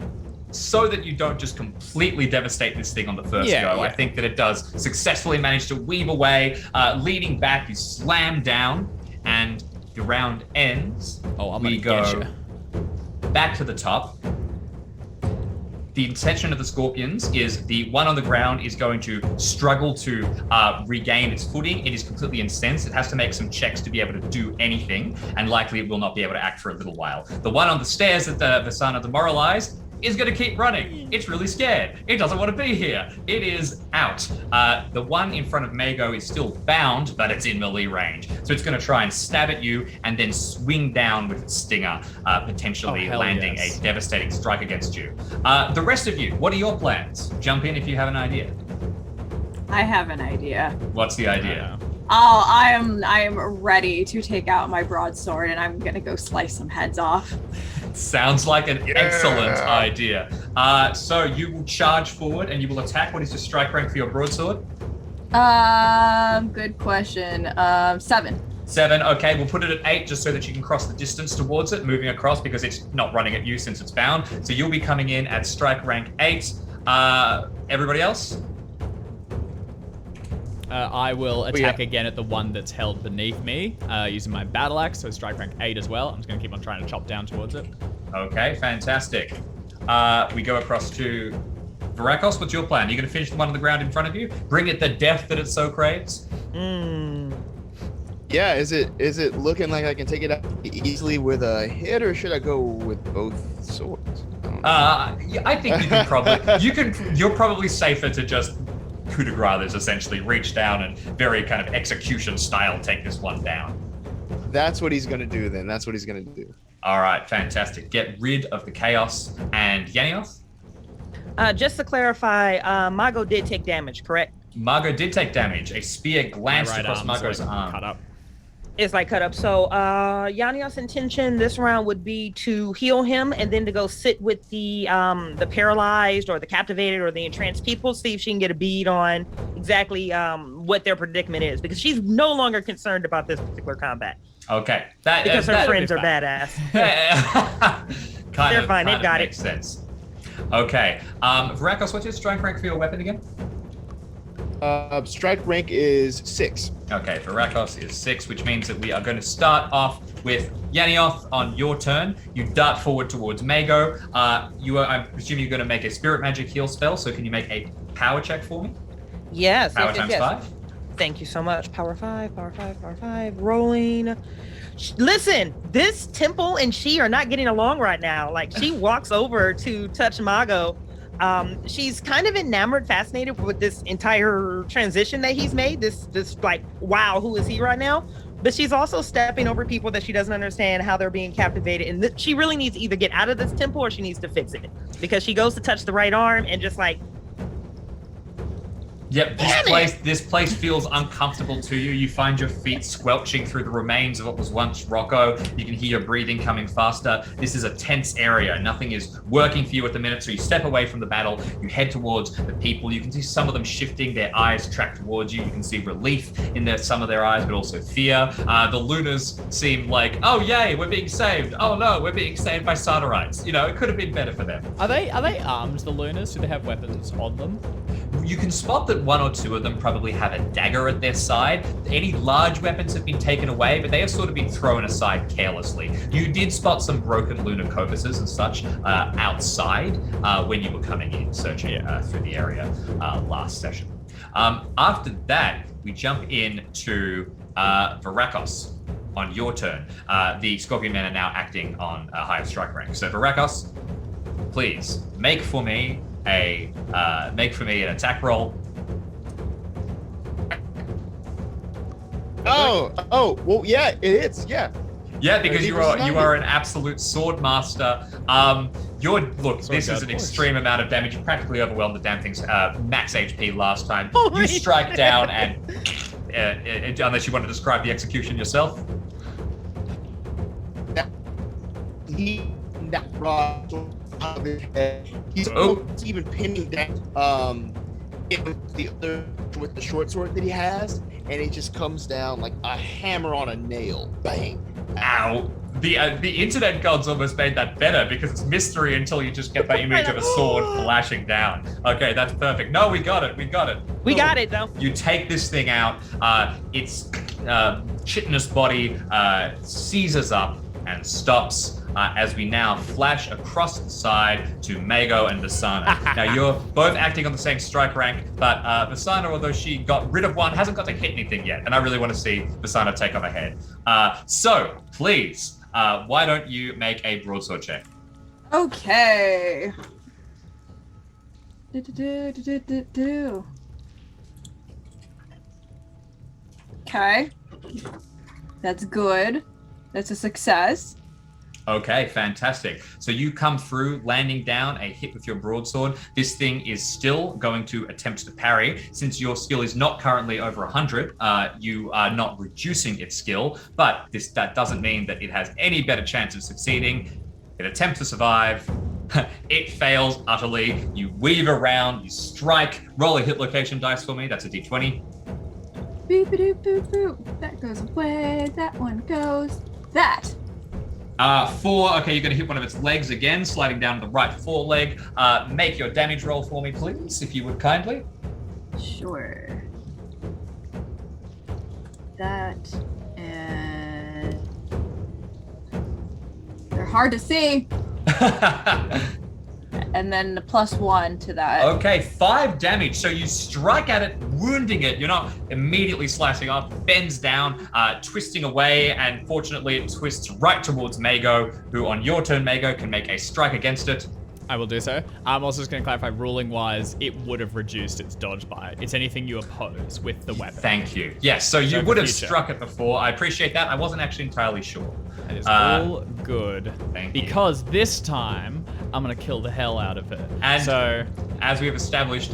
so that you don't just completely devastate this thing on the first Yeah, go, yeah. I think that it does successfully manage to weave away. Leaning back, you slam down, and the round ends. Oh, I'm we gonna go get you. back to the top. the intention of the scorpions is the one on the ground is going to struggle to regain its footing. It is completely incensed. It has to make some checks to be able to do anything, and likely it will not be able to act for a little while. The one on the stairs that the son of demoralized is going to keep running. It's really scared. It doesn't want to be here. It is out. The one in front of Mago is still bound, but it's in melee range. So it's going to try and stab at you and then swing down with its stinger, potentially landing a devastating strike against you. The rest of you, what are your plans? Jump in if you have an idea. I have an idea. What's the idea? Oh, I am ready to take out my broadsword and I'm gonna go slice some heads off. Sounds like an excellent idea. So you will charge forward and you will attack. What is your strike rank for your broadsword? Good question. 7. 7, okay, we'll put it at 8 just so that you can cross the distance towards it, moving across because it's not running at you since it's bound. So you'll be coming in at strike rank 8. Everybody else? I will attack again at the one that's held beneath me, using my battle axe, so strike rank 8 as well. I'm just going to keep on trying to chop down towards it. Okay, fantastic. We go across to Varakos. What's your plan? Are you going to finish the one on the ground in front of you? Bring it the death that it so craves? Yeah, is it looking like I can take it out easily with a hit, or should I go with both swords? I think you can probably, you're probably safer to just coup de grace, essentially reach down and very kind of execution style take this one down. That's what he's gonna do then. That's what he's gonna do. All right, fantastic. Get rid of the chaos. And Yanioth? Just to clarify, Mago did take damage, correct? Margot did take damage. A spear glanced Right across arm, Margot's so arm. cut up. It's like cut up. So Yanioth's intention this round would be to heal him and then to go sit with the paralyzed or the captivated or the entranced people, see if she can get a bead on exactly what their predicament is, because she's no longer concerned about this particular combat. Okay. Because her friends are badass. They're fine, they've got it. Makes sense. Okay. Varakos, what's your strike rank for your weapon again? Strike rank is 6. Okay, Varakos is 6, which means that we are going to start off with Yanioth on your turn. You dart forward towards Mago. I'm presuming you're going to make a spirit magic heal spell, so can you make a power check for me? Yes. Power times 5? Thank you so much. Power 5, power 5, power 5. Rolling. Listen, this Temple and she are not getting along right now. Like, she walks over to touch Mago. She's kind of enamored, fascinated with this entire transition that he's made. This like, wow, who is he right now? But she's also stepping over people that she doesn't understand how they're being captivated. And she really needs to either get out of this temple or she needs to fix it. Because she goes to touch the right arm and just like, yep, this place feels uncomfortable to you. You find your feet squelching through the remains of what was once Rocco. You can hear your breathing coming faster. This is a tense area. Nothing is working for you at the minute, so you step away from the battle. You head towards the people. You can see some of them shifting, their eyes track towards you. You can see relief in some of their eyes, but also fear. The Lunars seem like, oh yay, we're being saved. Oh no, we're being saved by Sarterites. You know, it could have been better for them. Are they armed, the Lunars? Do they have weapons on them? You can spot that one or two of them probably have a dagger at their side. Any large weapons have been taken away, but they have sort of been thrown aside carelessly. You did spot some broken lunar compasses and such outside when you were coming in, searching through the area last session. After that, we jump in to Varakos on your turn. The Scorpion Men are now acting on a higher strike rank. So Varakos, please make for me an attack roll. Well, yeah, it is, yeah. Yeah, because you are an absolute sword master. This is an extreme amount of damage. You practically overwhelmed the damn thing's max HP last time. You strike down and unless you want to describe the execution yourself. He's even pinning down with the short sword that he has, and it just comes down like a hammer on a nail. Bang. Ow. The internet gods almost made that better because it's mystery until you just get that image of a sword flashing down. Okay, that's perfect. No, we got it. We got it though. You take this thing out. Its chitinous body seizes up and stops as we now flash across the side to Mago and Vasana. Now, you're both acting on the same strike rank, but Vasana, although she got rid of one, hasn't got to hit anything yet, and I really want to see Vasana take off ahead. So, please, why don't you make a broadsword check? Okay. Okay. That's good. That's a success. Okay, fantastic. So you come through, landing down a hit with your broadsword. This thing is still going to attempt to parry. Since your skill is not currently over 100, you are not reducing its skill, but that doesn't mean that it has any better chance of succeeding. It attempts to survive. It fails utterly. You weave around, you strike. Roll a hit location dice for me. That's a d20. Boop, boop, boop, boop. That goes away. That one goes. That. 4. Okay, you're going to hit one of its legs again, sliding down the right foreleg. Make your damage roll for me, please, if you would kindly. Sure. That and they're hard to see. And then the +1 to that. Okay, 5 damage. So you strike at it, wounding it. You're not immediately slashing off. Bends down, twisting away, and fortunately it twists right towards Mago, who on your turn, Mago, can make a strike against it. I will do so. I'm also just going to clarify, ruling-wise, it would have reduced its dodge by. It's anything you oppose with the weapon. Thank you. Yes, so you would have struck it before. I appreciate that. I wasn't actually entirely sure. That is all good. Thank you. Because this time, I'm going to kill the hell out of it. And so, as we have established,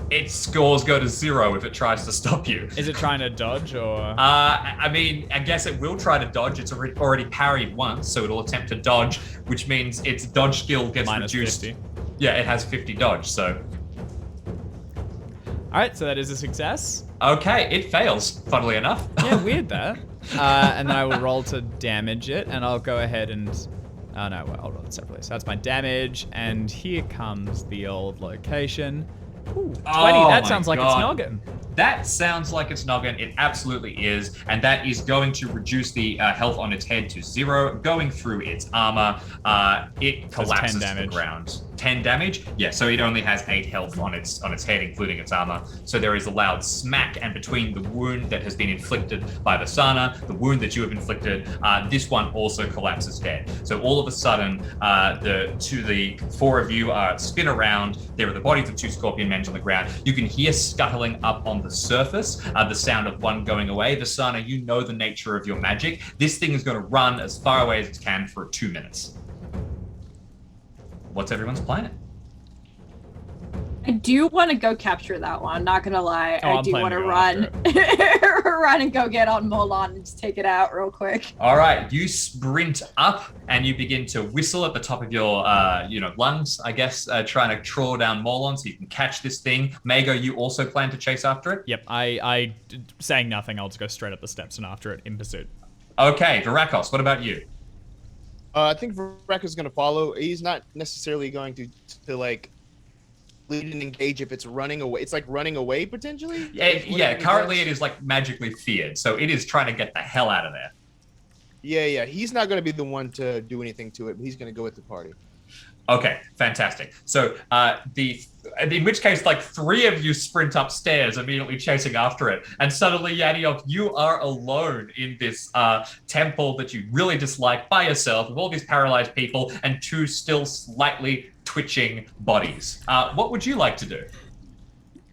its scores go to 0 if it tries to stop you. Is it trying to dodge or? I mean, I guess it will try to dodge. It's already parried once, so it'll attempt to dodge, which means its dodge skill gets reduced. -50. Yeah, it has 50 dodge, so. All right, so that is a success. Okay, it fails, funnily enough. Yeah, weird that. And then I will roll to damage it, and I'll go ahead and. Oh no, I'll roll it separately. So that's my damage, and here comes the old location. Ooh, 20, that sounds like it's noggin. That sounds like it's noggin. It absolutely is. And that is going to reduce the health on its head to 0, going through its armor. It collapses to the ground. 10 damage? Yeah, so it only has 8 health on its head, including its armor. So there is a loud smack, and between the wound that has been inflicted by Vasana, the wound that you have inflicted, this one also collapses dead. So all of a sudden, the 4 of you spin around. There are the bodies of 2 scorpion men on the ground. You can hear scuttling up on the surface, the sound of one going away. Vasana, you know the nature of your magic. This thing is going to run as far away as it can for 2 minutes. What's everyone's plan? I do want to go capture that one, not gonna lie. I do want to run run and go get on Molon and just take it out real quick. All right, you sprint up and you begin to whistle at the top of your lungs, I guess, trying to trawl down Molon so you can catch this thing. Mago, you also plan to chase after it? Yep, I saying nothing, I'll just go straight up the steps and after it in pursuit. Okay, Virakos, what about you? I think Virakos is going to follow. He's not necessarily going to like lead and engage if it's running away. It's like running away potentially. Yeah. Currently, it is like magically feared, so it is trying to get the hell out of there. Yeah. He's not going to be the one to do anything to it. He's going to go with the party. Okay, fantastic. So in which case, like 3 of you sprint upstairs, immediately chasing after it, and suddenly, Yaniok, you are alone in this temple that you really dislike by yourself, with all these paralyzed people and 2 still slightly twitching bodies. What would you like to do?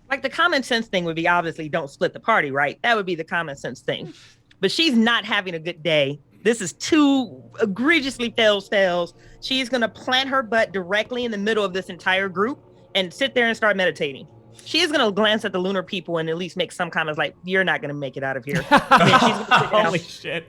Like the common sense thing would be obviously don't split the party, right? That would be the common sense thing. But she's not having a good day. This is 2 egregiously failed spells. She's going to plant her butt directly in the middle of this entire group and sit there and start meditating. She is going to glance at the lunar people and at least make some comments like, you're not going to make it out of here. And then she's gonna sit down. Holy shit.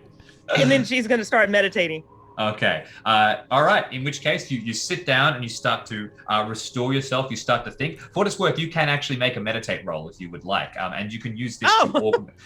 And then she's going to start meditating. Okay. All right. In which case, you sit down and you start to restore yourself. You start to think. For what it's worth, you can actually make a meditate roll if you would like, and you can use this to augment.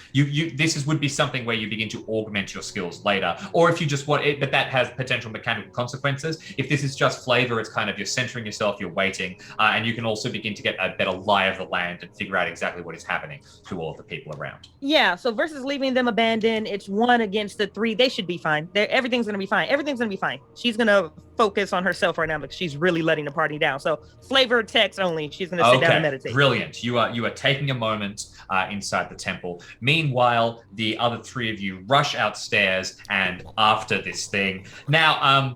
Would be something where you begin to augment your skills later, or if you just want it, but that has potential mechanical consequences. If this is just flavor, it's kind of you're centering yourself, you're waiting, and you can also begin to get a better lie of the land and figure out exactly what is happening to all of the people around. Yeah. So versus leaving them abandoned, it's 1 against the 3. They should be fine. Everything's gonna be fine. Everything's gonna be fine. She's gonna focus on herself right now because she's really letting the party down. So flavor text only. She's gonna sit down and meditate. Brilliant. You are taking a moment inside the temple. Meanwhile, the other 3 of you rush outstairs and after this thing. Now,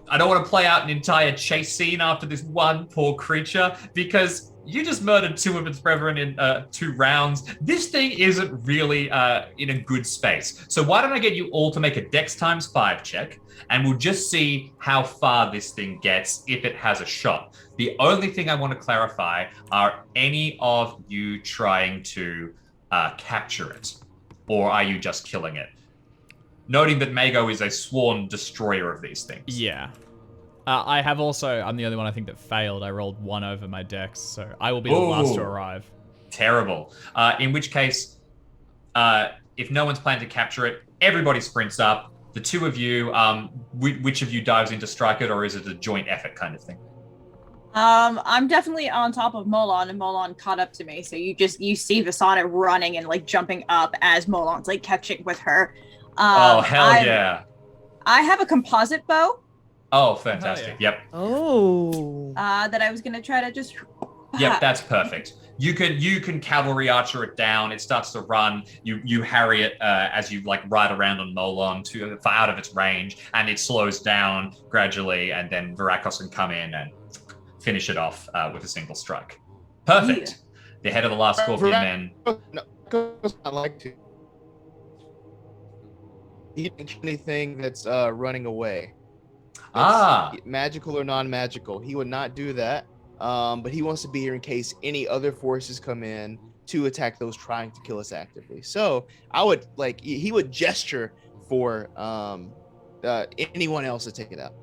I don't want to play out an entire chase scene after this one poor creature because you just murdered 2 of its brethren in 2 rounds. This thing isn't really in a good space. So why don't I get you all to make a Dex ×5 check, and we'll just see how far this thing gets if it has a shot. The only thing I want to clarify are any of you trying to capture it, or are you just killing it? Noting that Mago is a sworn destroyer of these things. Yeah. I'm the only one I think that failed. I rolled 1 over my dex, so I will be the last to arrive. Terrible. In which case, if no one's planning to capture it, everybody sprints up. The 2 of you, which of you dives in to strike it, or is it a joint effort kind of thing? I'm definitely on top of Molon, and Molon caught up to me. So you see Vasana running and like jumping up as Molon's like catching with her. Yeah. I have a composite bow. Oh, fantastic. Yeah. Yep. Oh. That I was gonna try to just. Yep, that's perfect. You can cavalry archer it down. It starts to run. You harry it as you like ride around on Molon for out of its range, and it slows down gradually, and then Virakos can come in and finish it off with a single strike. Perfect. Yeah. The head of the last Scorpion men. No, I like to. He didn't kill anything that's running away. Magical or non-magical. He would not do that. But he wants to be here in case any other forces come in to attack those trying to kill us actively. So I would he would gesture for anyone else to take it out.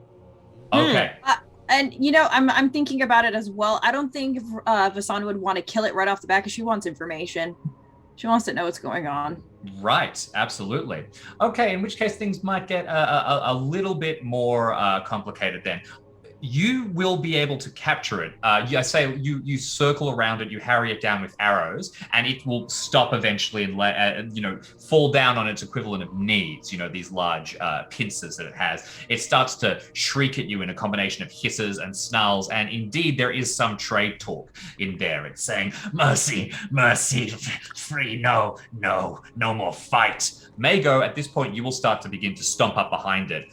Okay. And I'm thinking about it as well. I don't think Vasana would want to kill it right off the bat because she wants information. She wants to know what's going on. Right, absolutely. Okay, in which case things might get a little bit more complicated then. You will be able to capture it. I say you circle around it, you harry it down with arrows, and it will stop eventually and fall down on its equivalent of knees. These large pincers that it has. It starts to shriek at you in a combination of hisses and snarls, and indeed there is some trade talk in there. It's saying, "Mercy, mercy, free, no more fight." Mago, at this point, you will start to begin to stomp up behind it.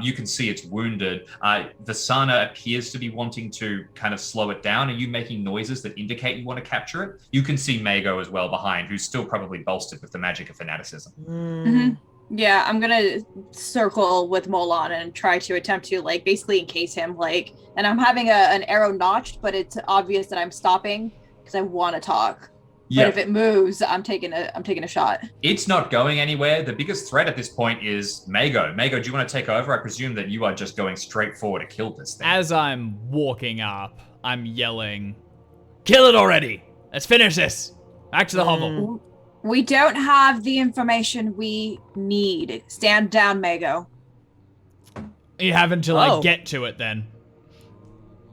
You can see it's wounded. Vasana appears to be wanting to kind of slow it down. Are you making noises that indicate you want to capture it? You can see Mago as well behind, who's still probably bolstered with the magic of fanaticism. Mm-hmm. Yeah, I'm gonna circle with Molon and try to attempt to basically encase him. And I'm having an arrow notched, but it's obvious that I'm stopping because I want to talk. But if it moves, I'm taking a shot. It's not going anywhere. The biggest threat at this point is Mago. Mago, do you want to take over? I presume that you are just going straight forward to kill this thing. As I'm walking up, I'm yelling, "Kill it already! Let's finish this! Back to the hovel." We don't have the information we need. Stand down, Mago. You have until I get to it then.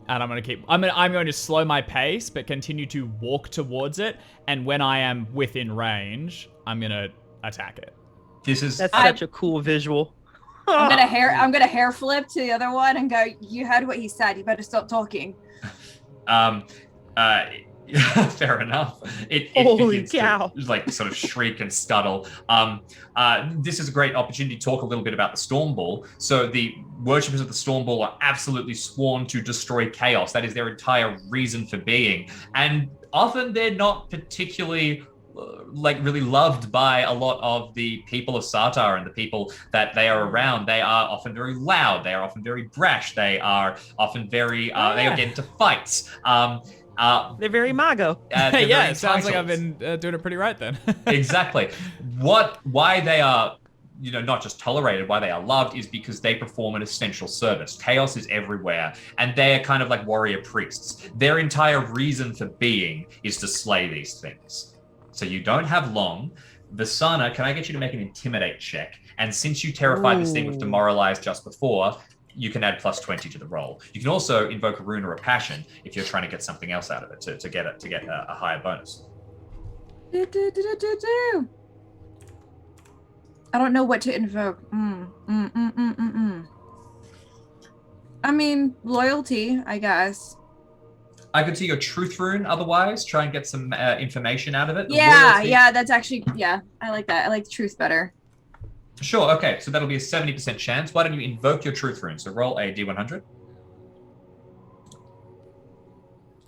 And I'm going to slow my pace, but continue to walk towards it. And when I am within range, I'm going to attack it. That's such a cool visual. I'm gonna hair flip to the other one and go, "You heard what he said. You better stop talking." Fair enough. Holy cow. To, sort of shriek and scuttle. This is a great opportunity to talk a little bit about the Storm Ball. So the worshippers of the Storm Ball are absolutely sworn to destroy chaos. That is their entire reason for being. And often they're not particularly really loved by a lot of the people of Sartar and the people that they are around. They are often very loud. They are often very brash. They are often very, they get into fights. They're very mago. It sounds like I've been doing it pretty right then. Exactly. Why they are not just tolerated, why they are loved is because they perform an essential service. Chaos is everywhere, and they are kind of like warrior priests. Their entire reason for being is to slay these things. So you don't have long. Vasana, can I get you to make an intimidate check? And since you terrified this thing with demoralize just before, you can add plus 20 to the roll. You can also invoke a rune or a passion if you're trying to get something else out of it to get a higher bonus. I don't know what to invoke. I mean, loyalty, I guess. I could see your truth rune otherwise, try and get some information out of it. Yeah, Loyalty. that's actually, I like that. I like truth better. Sure, okay, so that'll be a 70% chance. Why don't you invoke your truth rune? So roll a d100.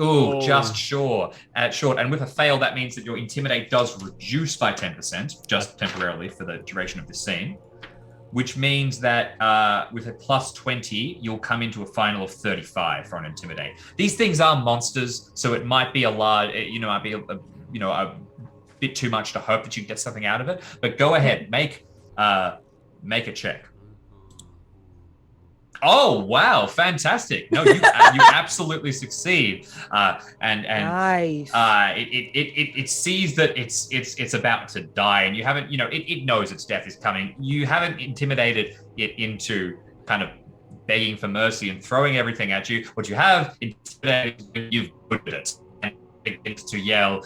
Ooh, just short. And with a fail, that means that your intimidate does reduce by 10%, just temporarily for the duration of the scene, which means that with a plus 20, you'll come into a final of 35 for an intimidate. These things are monsters, so it might be a bit too much to hope that you get something out of it. But go ahead, make a check. Oh wow, fantastic! No, you absolutely succeed, and Nice. It sees that it's about to die, and you haven't, it knows its death is coming. You haven't intimidated it into kind of begging for mercy and throwing everything at you. What you have intimidated, you've put it, and it begins to yell,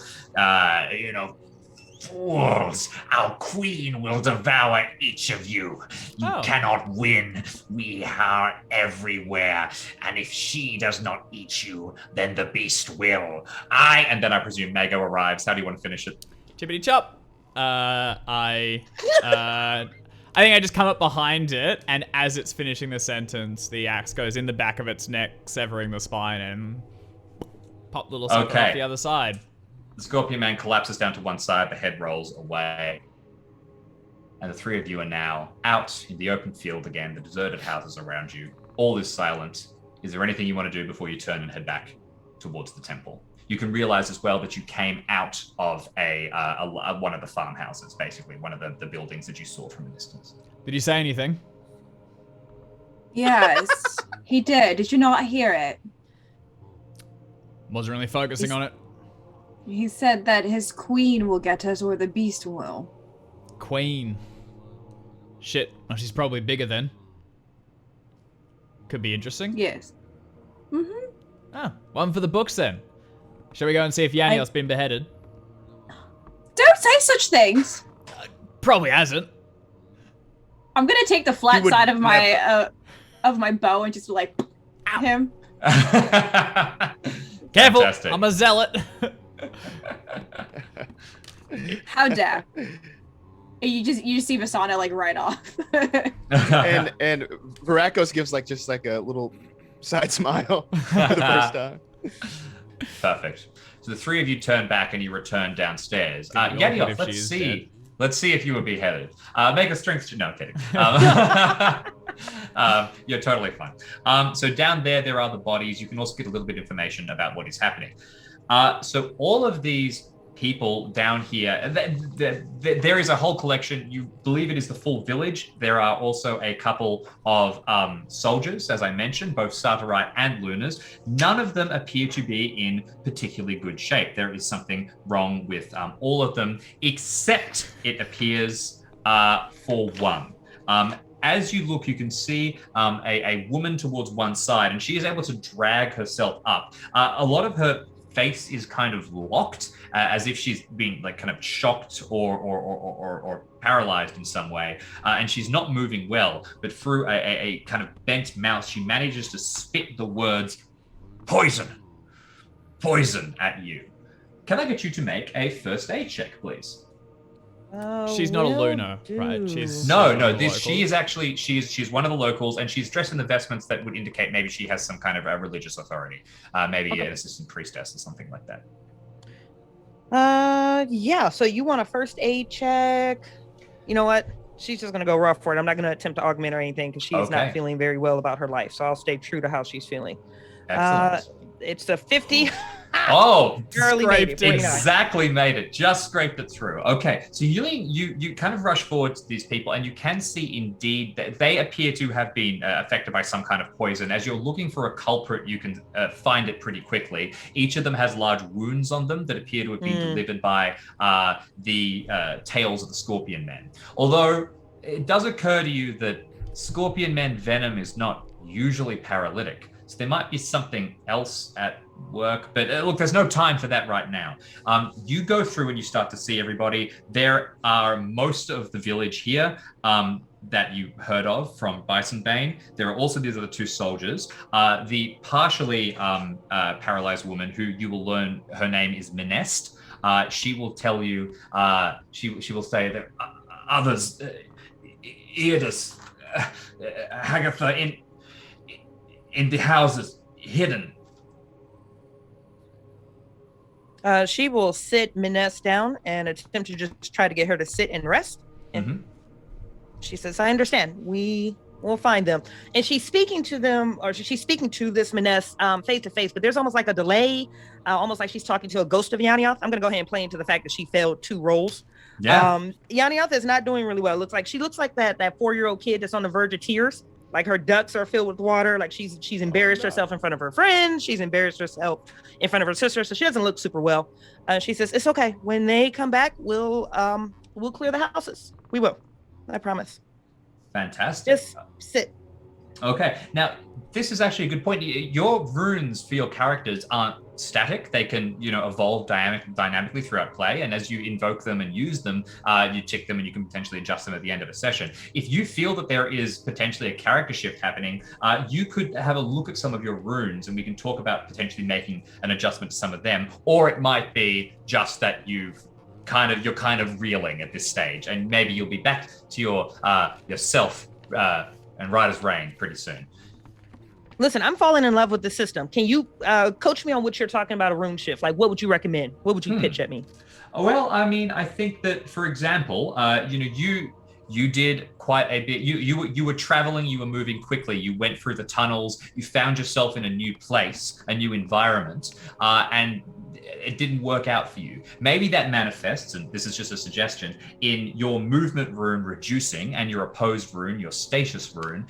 fools, our queen will devour each of you. You cannot win. We are everywhere. And if she does not eat you, then the beast will. And then I presume Mago arrives. How do you want to finish it? Chippity chop. I think I just come up behind it, and as it's finishing the sentence, the axe goes in the back of its neck, severing the spine, and pop little sucker off the other side. The Scorpion Man collapses down to one side, the head rolls away. And the three of you are now out in the open field again, the deserted houses around you. All is silent. Is there anything you want to do before you turn and head back towards the temple? You can realize as well that you came out of one of the farmhouses, basically, one of the buildings that you saw from a distance. Did you say anything? Yes, he did. Did you not hear it? Wasn't really focusing on it. He said that his queen will get us or the beast will. Queen. Shit. Well, she's probably bigger then. Could be interesting. Yes. Mm-hmm. Oh, one for the books then. Shall we go and see if Yaniel's been beheaded? Don't say such things. Probably hasn't. I'm gonna take the flat side of my bow and just like him. Careful! Fantastic. I'm a zealot. How dare! You just see Vasana like right off. and Varakos gives just a little side smile for the first time. Perfect. So the three of you turn back and you return downstairs. Yadiel, let's see if you were beheaded. Make a strength check. No, I'm kidding. You're totally fine. So down there are the bodies. You can also get a little bit of information about what is happening. So all of these people down here, there is a whole collection. You believe it is the full village. There are also a couple of soldiers, as I mentioned, both Sartarite and Lunars. None of them appear to be in particularly good shape. There is something wrong with all of them, except it appears for one. As you look, you can see a woman towards one side, and she is able to drag herself up. A lot of her face is kind of locked, as if she's been kind of shocked or paralyzed in some way, and she's not moving well. But through a kind of bent mouth, she manages to spit the words "poison, poison" at you. Can I get you to make a first aid check, please? She's not a Lunar, right? She's she is actually she's one of the locals, and she's dressed in the vestments that would indicate maybe she has some kind of a religious authority, maybe an assistant priestess or something like that. Yeah. So you want a first aid check? You know what? She's just gonna go rough for it. I'm not gonna attempt to augment or anything because she's not feeling very well about her life. So I'll stay true to how she's feeling. Excellent. It's a 50. Oh, Barely made it. Scraped it. 49. exactly made it. Just scraped it through. Okay, so you kind of rush forward to these people, and you can see indeed that they appear to have been affected by some kind of poison. As you're looking for a culprit, you can find it pretty quickly. Each of them has large wounds on them that appear to have been delivered by the tails of the scorpion men. Although it does occur to you that scorpion men venom is not usually paralytic. So there might be something else at work, but look, there's no time for that right now. You go through and you start to see everybody. There are most of the village here that you heard of from Bison Bane. There are also these other two soldiers. The partially paralyzed woman, who you will learn her name is Minest. She will tell you, she will say that others, Eardus, Hagatha, in the houses, hidden. She will sit Miness down and attempt to just try to get her to sit and rest. And she says, I understand. We will find them. And she's speaking to them, or she's speaking to this Miness face to face, but there's almost like a delay, almost like she's talking to a ghost of Yanioth. I'm going to go ahead and play into the fact that she failed 2 rolls. Yeah. Yanioth is not doing really well. She looks like that 4-year-old kid that's on the verge of tears. Like her ducts are filled with water. Like she's embarrassed herself in front of her friends. She's embarrassed herself in front of her sister. So she doesn't look super well. She says, it's okay. When they come back, we'll clear the houses. We will. I promise. Fantastic. Just sit. Okay. Now, this is actually a good point. Your runes for your characters aren't static. They can, evolve dynamically throughout play. And as you invoke them and use them, you tick them and you can potentially adjust them at the end of a session. If you feel that there is potentially a character shift happening, you could have a look at some of your runes and we can talk about potentially making an adjustment to some of them. Or it might be just that you're kind of reeling at this stage, and maybe you'll be back to your yourself and right as rain pretty soon. Listen, I'm falling in love with the system. Can you coach me on what you're talking about a rune shift? Like, what would you recommend? What would you pitch at me? Well, I mean, I think that, for example, you did quite a bit. You were traveling, you were moving quickly. You went through the tunnels. You found yourself in a new place, a new environment, and it didn't work out for you. Maybe that manifests, and this is just a suggestion, in your movement rune reducing and your opposed rune, your status rune,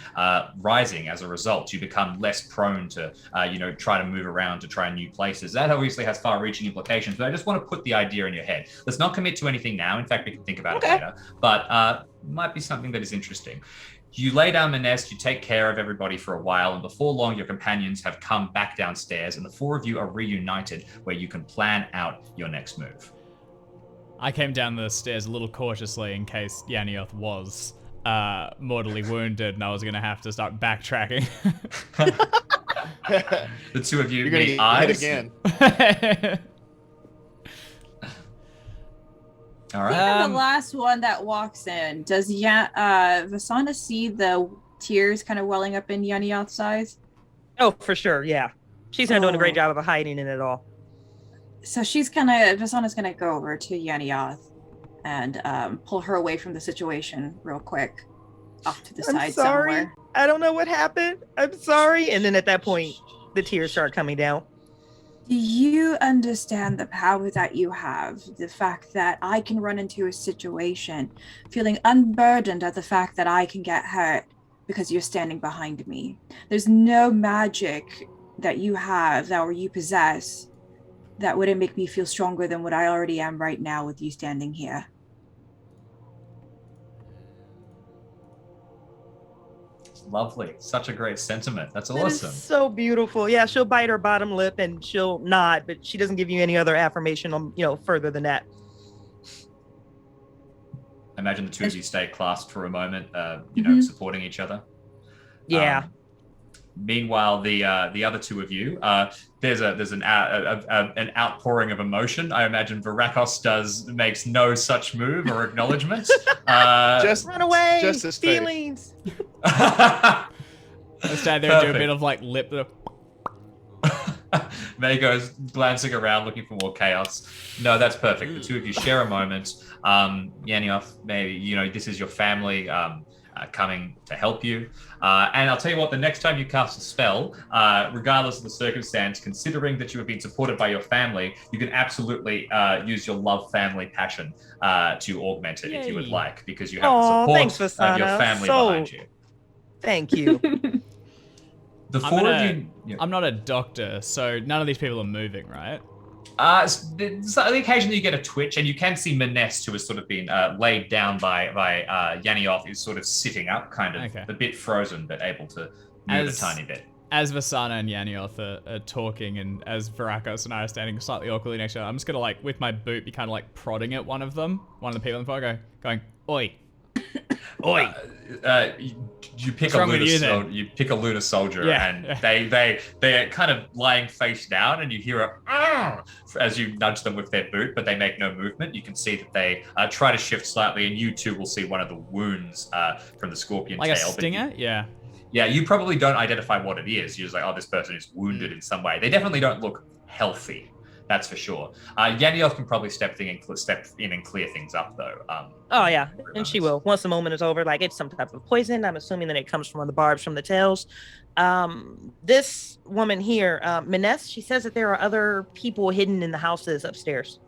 rising as a result. You become less prone to, try to move around to try new places. That obviously has far-reaching implications, but I just want to put the idea in your head. Let's not commit to anything now. In fact, we can think about it later, but might be something that is interesting. You lay down the nest, you take care of everybody for a while, and before long, your companions have come back downstairs, and the 4 of you are reunited where you can plan out your next move. I came down the stairs a little cautiously in case Yanioth was mortally wounded, and I was going to have to start backtracking. The 2 of you You're gonna meet get eyes. hit again. All right. The last one that walks in, does Vasana see the tears kind of welling up in Yanioth's eyes? Oh, for sure. Yeah. She's not doing a great job of hiding it at all. So Vasana's gonna go over to Yanioth and pull her away from the situation real quick, off to the I'm side sorry. somewhere. I don't know what happened. I'm sorry. And then at that point, the tears start coming down. Do you understand the power that you have? The fact that I can run into a situation feeling unburdened at the fact that I can get hurt because you're standing behind me. There's no magic that you have or you possess that wouldn't make me feel stronger than what I already am right now with you standing here. Lovely. Such a great sentiment. That's That awesome. is so beautiful. Yeah, she'll bite her bottom lip and she'll nod, but she doesn't give you any other affirmation on, further than that. Imagine the 2 of you stay clasped for a moment, supporting each other. Yeah. Meanwhile, the other 2 of you, there's an outpouring of emotion. I imagine Varakos makes no such move or acknowledgement. Just Run away. Just his face. Feelings. I stand there and do a bit of lip. Mago's glancing around looking for more chaos. No, that's perfect. The 2 of you share a moment. Yanioth, maybe, this is your family. coming to help you. And I'll tell you what, the next time you cast a spell, regardless of the circumstance, considering that you have been supported by your family, you can absolutely use your love family passion to augment it if you would Yay. like, because you have the Aw, support thanks, of your Vasana. family So- behind you. Thank you. The four of you... I'm not a doctor, so none of these people are moving, right? So the occasion you get a twitch, and you can see Manest, who has sort of been laid down by Yanioth, is sort of sitting up, kind of Okay. a bit frozen, but able to move a tiny bit. As Vasana and Yanioth are talking, and as Varakos and I are standing slightly awkwardly next to other, I'm just gonna, like, with my boot, be kind of like prodding at one of them, one of the people in the photo, going, "Oi, oi!" You pick What's wrong with you, then? you pick a lunar soldier, Yeah, and yeah. they're kind of lying face down, and you hear a "Arr!" as you nudge them with their boot, but they make no movement. You can see that they try to shift slightly, and you too will see one of the wounds from the scorpion Like a tail. stinger? Yeah. Yeah, you probably don't identify what it is. You're just like, oh, this person is wounded in some way. They definitely don't look healthy. That's for sure. Yanioth can probably step in and clear things up, though. Oh yeah, and she will. Once the moment is over, like it's some type of poison. I'm assuming that it comes from one of the barbs from the tails. This woman here, Maness, she says that there are other people hidden in the houses upstairs.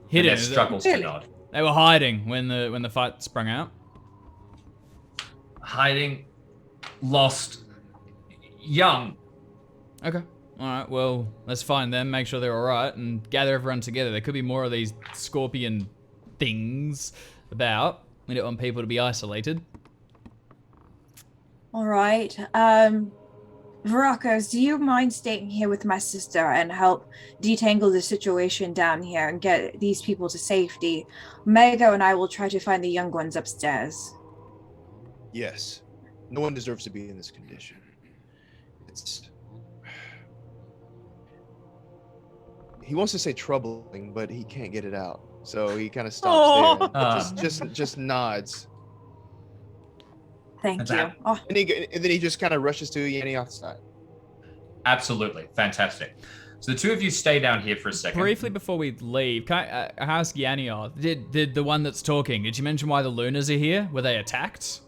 Hidden. Manest struggles to Really? nod. They were hiding when the fight sprung out. Hiding, lost, young. Okay. All right. Well, let's find them, make sure they're all right, and gather everyone together. There could be more of these scorpion things about. We don't want people to be isolated. All right. Varakos, do you mind staying here with my sister and help detangle the situation down here and get these people to safety? Mago and I will try to find the young ones upstairs. Yes. No one deserves to be in this condition. He wants to say troubling, but he can't get it out. So he kind of stops there. Aw. Just nods. Thank That's you. that. Oh, And then he just kind of rushes to Yanioth's side. Absolutely. Fantastic. So the two of you stay down here for a second. Briefly before we leave, can I ask Yanioth, did the one that's talking, did you mention why the Lunas are here? Were they attacked?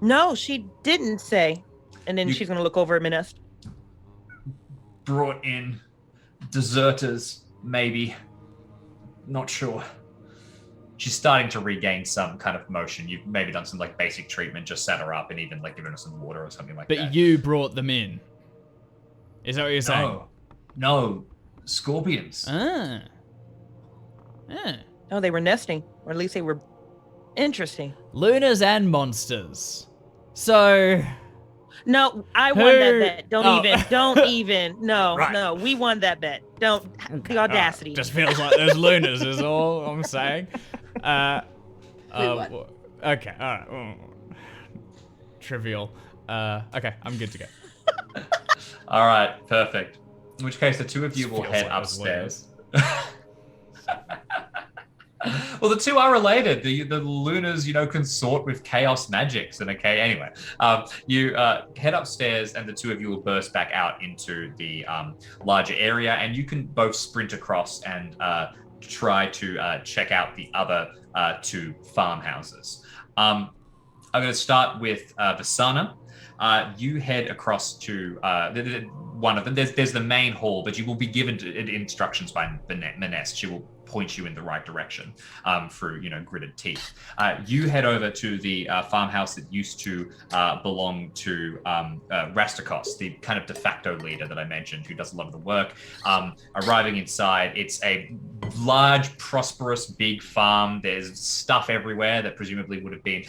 No, she didn't say. And then she's gonna look over at Maness. Brought in deserters, maybe. Not sure. She's starting to regain some kind of motion. You've maybe done some like basic treatment, just sat her up and even like given her some water or something like that. But you brought them in. Is that what you're saying? No. Scorpions. Ah. Oh, they were nesting, or at least they were interesting. Lunas and monsters. So, No, I won that Who- bet. Don't Oh. even. No, Right. no, we won that bet. Don't. The audacity. just feels like there's Lunas is all I'm saying. won. Okay, all right. Trivial. Okay, I'm good to go. All right, perfect. In which case, the two of you will Feels head like there's upstairs. Well, the two are related. The Lunas, consort with chaos magics. And okay, anyway, you head upstairs, and the two of you will burst back out into the larger area, and you can both sprint across and try to check out the other two farmhouses. I'm going to start with Vasana. You head across to one of them. There's the main hall, but you will be given instructions by Maness. She will point you in the right direction through gritted teeth. You head over to the farmhouse that used to belong to Rastakos, the kind of de facto leader that I mentioned, who does a lot of the work. Arriving inside, it's a large, prosperous, big farm. There's stuff everywhere that presumably would have been,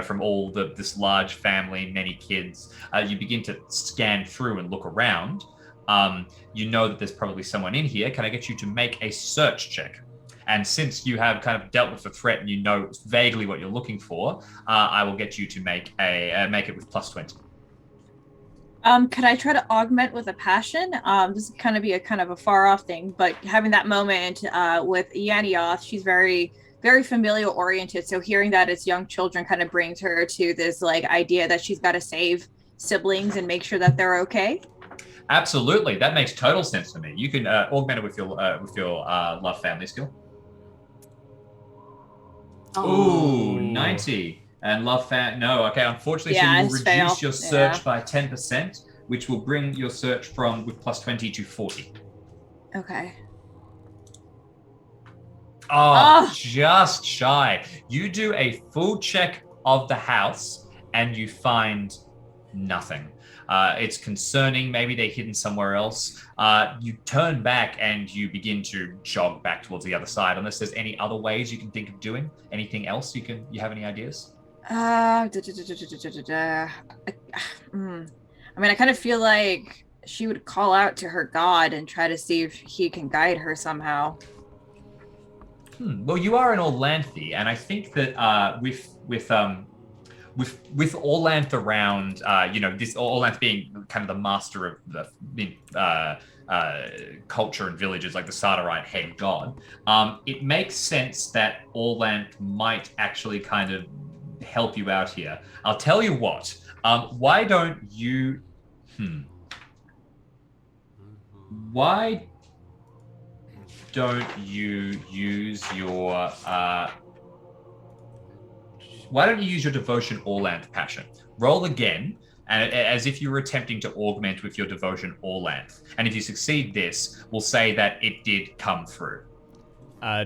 from all this large family, many kids. You begin to scan through and look around. You know that there's probably someone in here. Can I get you to make a search check? And since you have kind of dealt with the threat and you know vaguely what you're looking for, I will get you to make it with plus 20. Could I try to augment with a passion? This is kind of be a kind of a far off thing, but having that moment with Yanioth, she's very, very familial oriented. So hearing that it's young children kind of brings her to this like idea that she's got to save siblings and make sure that they're okay. Absolutely, that makes total sense to me. You can augment it with your love family skill. Ooh, 90. And love fan, no. Okay, unfortunately, Yeah, so you will it's reduce fail. your search by 10%, which will bring your search from with plus 20 to 40. Okay. Oh, Oh. just shy. You do a full check of the house and you find nothing. It's concerning. Maybe they're hidden somewhere else. You turn back and you begin to jog back towards the other side. Unless there's any other ways you can think of doing anything else, you have any ideas? I mean, I kind of feel like she would call out to her god and try to see if he can guide her somehow. Well, you are in Orlanthe, and I think that with Orlanth around, this Orlanth being kind of the master of the culture and villages, like the Sardarite head god, it makes sense that Orlanth might actually kind of help you out here. I'll tell you what. Why don't you? Why don't you use your? Why don't you use your devotion Orlanth passion? Roll again, and as if you were attempting to augment with your devotion Orlanth. And if you succeed this, we'll say that it did come through.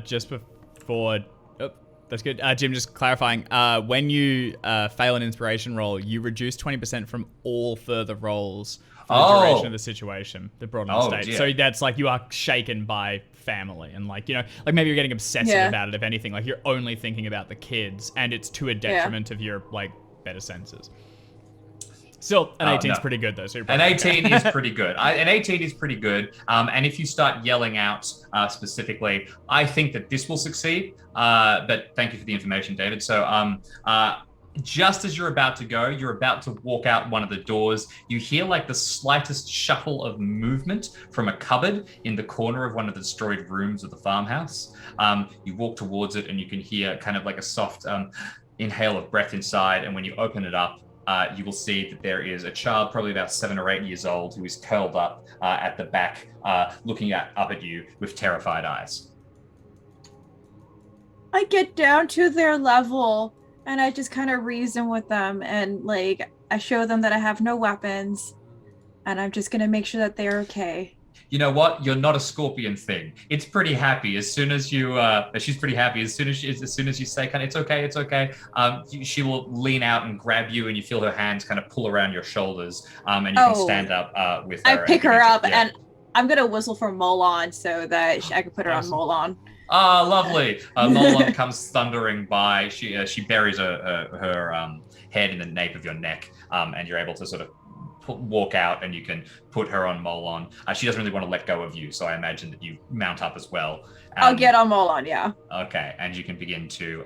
Just before... Oh, that's good. Jim, just clarifying. When you fail an inspiration roll, you reduce 20% from all further rolls for the duration of the situation, the broadened state. Dear. So that's like you are shaken by family and like maybe you're getting obsessive about it, if anything. Like you're only thinking about the kids and it's to a detriment of your like better senses. Still, an 18 is pretty good though. So an 18 is pretty good. An 18 is pretty good. And if you start yelling out specifically, I think that this will succeed. But thank you for the information, David. So just as you're about to go, you're about to walk out one of the doors. You hear like the slightest shuffle of movement from a cupboard in the corner of one of the destroyed rooms of the farmhouse. You walk towards it and you can hear kind of like a soft inhale of breath inside. And when you open it up, you will see that there is a child, probably about 7 or 8 years old, who is curled up at the back, looking up at you with terrified eyes. I get down to their level and I just kind of reason with them and like I show them that I have no weapons and I'm just gonna make sure that they're okay. You know what? You're not a scorpion thing. It's pretty happy as soon as you. She's pretty happy as soon as you say, "Kind of, it's okay, it's okay." She will lean out and grab you, and you feel her hands kind of pull around your shoulders, and you can stand up with her. I pick her up, and I'm gonna whistle for Molon so that I can put her on Molon. Ah, lovely. Molon comes thundering by. She buries her head in the nape of your neck, and you're able to sort of walk out and you can put her on Molon. She doesn't really want to let go of you, so I imagine that you mount up as well. I'll get on Molon, yeah. Okay, and you can begin to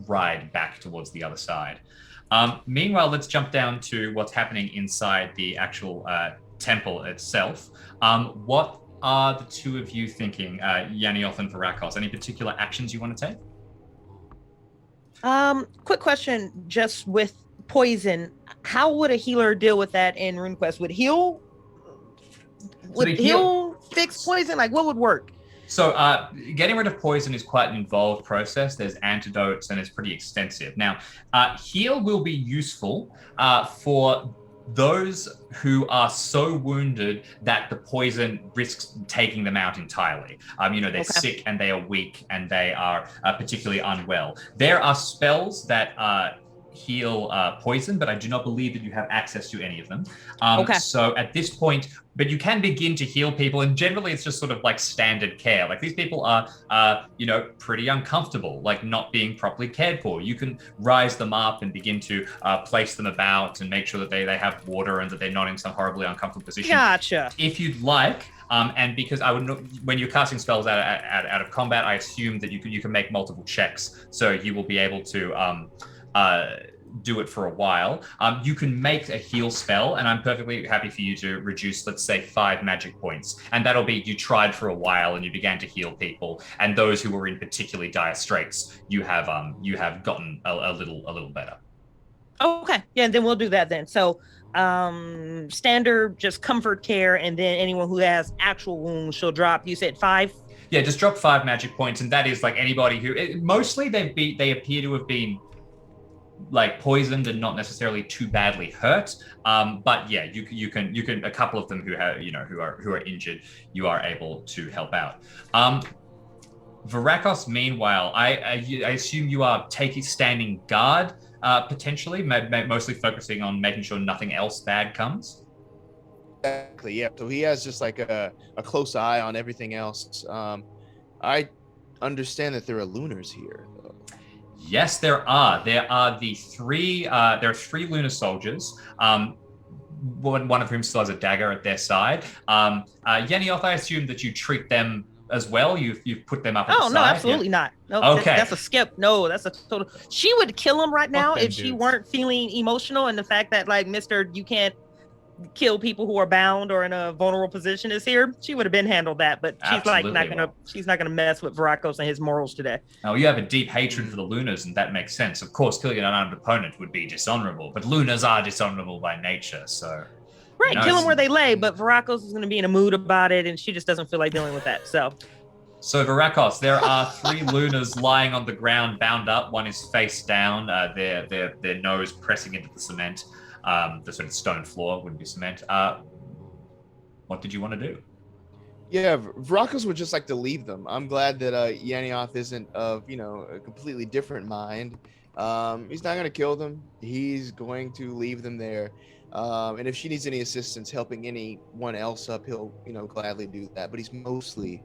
ride back towards the other side. Meanwhile, let's jump down to what's happening inside the actual temple itself. What are the two of you thinking, Yanioth and Varakos? Any particular actions you want to take? Quick question, just with poison, how would a healer deal with that in RuneQuest? Would heal fix poison? Like what would work? So getting rid of poison is quite an involved process. There's antidotes and it's pretty extensive. Now, heal will be useful for those who are so wounded that the poison risks taking them out entirely. They're sick and they are weak and they are particularly unwell. There are spells that heal poison, but I do not believe that you have access to any of them. So at this point, but you can begin to heal people, and generally it's just sort of like standard care. Like these people are, pretty uncomfortable, like not being properly cared for. You can rise them up and begin to place them about and make sure that they have water and that they're not in some horribly uncomfortable position. Gotcha. If you'd like, and because I would know, when you're casting spells out of combat, I assume that you can make multiple checks, so you will be able to do it for a while. You can make a heal spell, and I'm perfectly happy for you to reduce, let's say, 5 magic points. And that'll be you tried for a while and you began to heal people, and those who were in particularly dire straits, you have gotten a little better. Okay, yeah, then we'll do that then. So standard just comfort care, and then anyone who has actual wounds, she'll drop, you said 5? Yeah, just drop 5 magic points, and that is like anybody who mostly they appear to have been like poisoned and not necessarily too badly hurt. But yeah, you can a couple of them who have who are injured, you are able to help out. Varakos, meanwhile, I assume you are standing guard, potentially, mostly focusing on making sure nothing else bad comes. Exactly. Yeah. So he has just like a close eye on everything else. I understand that there are lunars here. Yes, there are. There are three lunar soldiers. One of whom still has a dagger at their side. Yenioth, I assume that you treat them as well. You've put them up at the side. Oh no, absolutely not. No, Okay. that's a skip. No, that's a total. She would kill him right now if she weren't feeling emotional, and the fact that like Mr. You can't kill people who are bound or in a vulnerable position is here. She would have been handled that, but she's she's not gonna mess with Varakos and his morals today. Now you have a deep hatred for the Lunars, and that makes sense. Of course, killing an unarmed opponent would be dishonorable, but Lunars are dishonorable by nature, so. Right, kill them where they lay, but Varakos is going to be in a mood about it, and she just doesn't feel like dealing with that. So Varakos, there are 3 Lunars lying on the ground, bound up. One is face down, their nose pressing into the cement. The sort of stone floor wouldn't be cement. What did you want to do? Yeah, Varakos would just like to leave them. I'm glad that Yenioth isn't of a completely different mind. He's not going to kill them. He's going to leave them there. And if she needs any assistance helping anyone else up, he'll, gladly do that. But he's mostly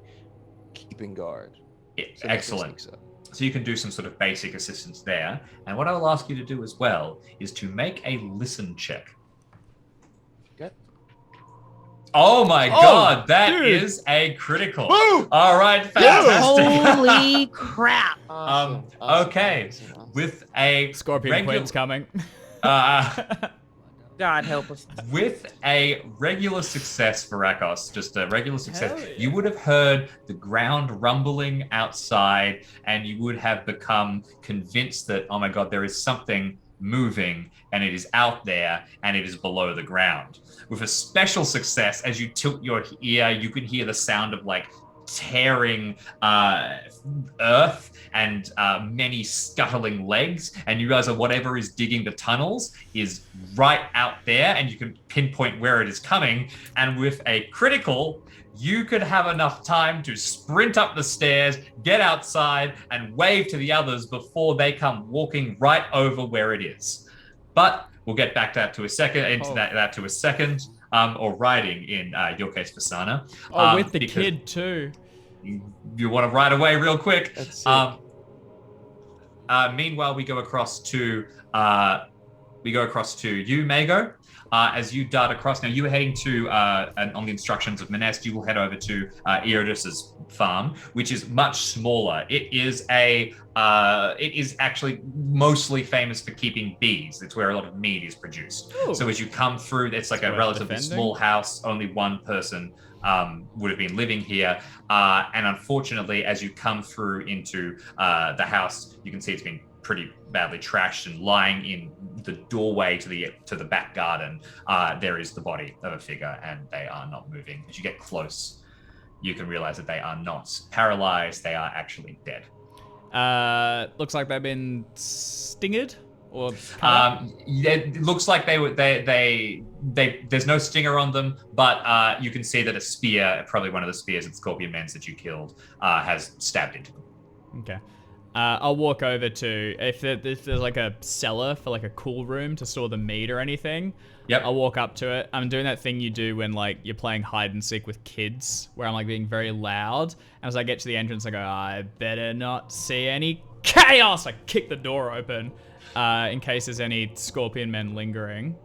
keeping guard. So excellent. So you can do some sort of basic assistance there. And what I will ask you to do as well is to make a listen check. Okay. Oh my God, that is a critical. Woo! All right, fantastic. Holy crap. Awesome. Okay, Awesome. With a Scorpion Queen's coming. God help us. With a regular success, Varakos, just a regular success, Yeah. you would have heard the ground rumbling outside, and you would have become convinced that, oh my God, there is something moving, and it is out there, and it is below the ground. With a special success, as you tilt your ear, you can hear the sound of like tearing earth and many scuttling legs, and you realize that whatever is digging the tunnels is right out there, and you can pinpoint where it is coming. And with a critical, you could have enough time to sprint up the stairs, get outside, and wave to the others before they come walking right over where it is. But we'll get back to that to a second. Or riding in your case, Fasana. With the kid too. You want to ride away real quick. That's it. Meanwhile, we go across to you, Mago. As you dart across, now you were heading to, on the instructions of Manest, you will head over to Erodus's farm, which is much smaller. It is actually mostly famous for keeping bees. It's where a lot of meat is produced. Ooh. So as you come through, it's like a relatively small house. Only one person would have been living here. And unfortunately, as you come through into the house, you can see it's been pretty badly trashed, and lying in the doorway to the back garden, there is the body of a figure, and they are not moving. As you get close, you can realize that they are not paralyzed; they are actually dead. Looks like they've been stinged or. It looks like they there's no stinger on them, but you can see that a spear, probably one of the spears that Scorpion Men's that you killed, has stabbed into them. Okay. I'll walk over to, if there's like a cellar for like a cool room to store the meat or anything. Yep. I'll walk up to it. I'm doing that thing you do when like you're playing hide and seek with kids, where I'm like being very loud. And as I get to the entrance, I go, I better not see any chaos. I kick the door open in case there's any Scorpion Men lingering.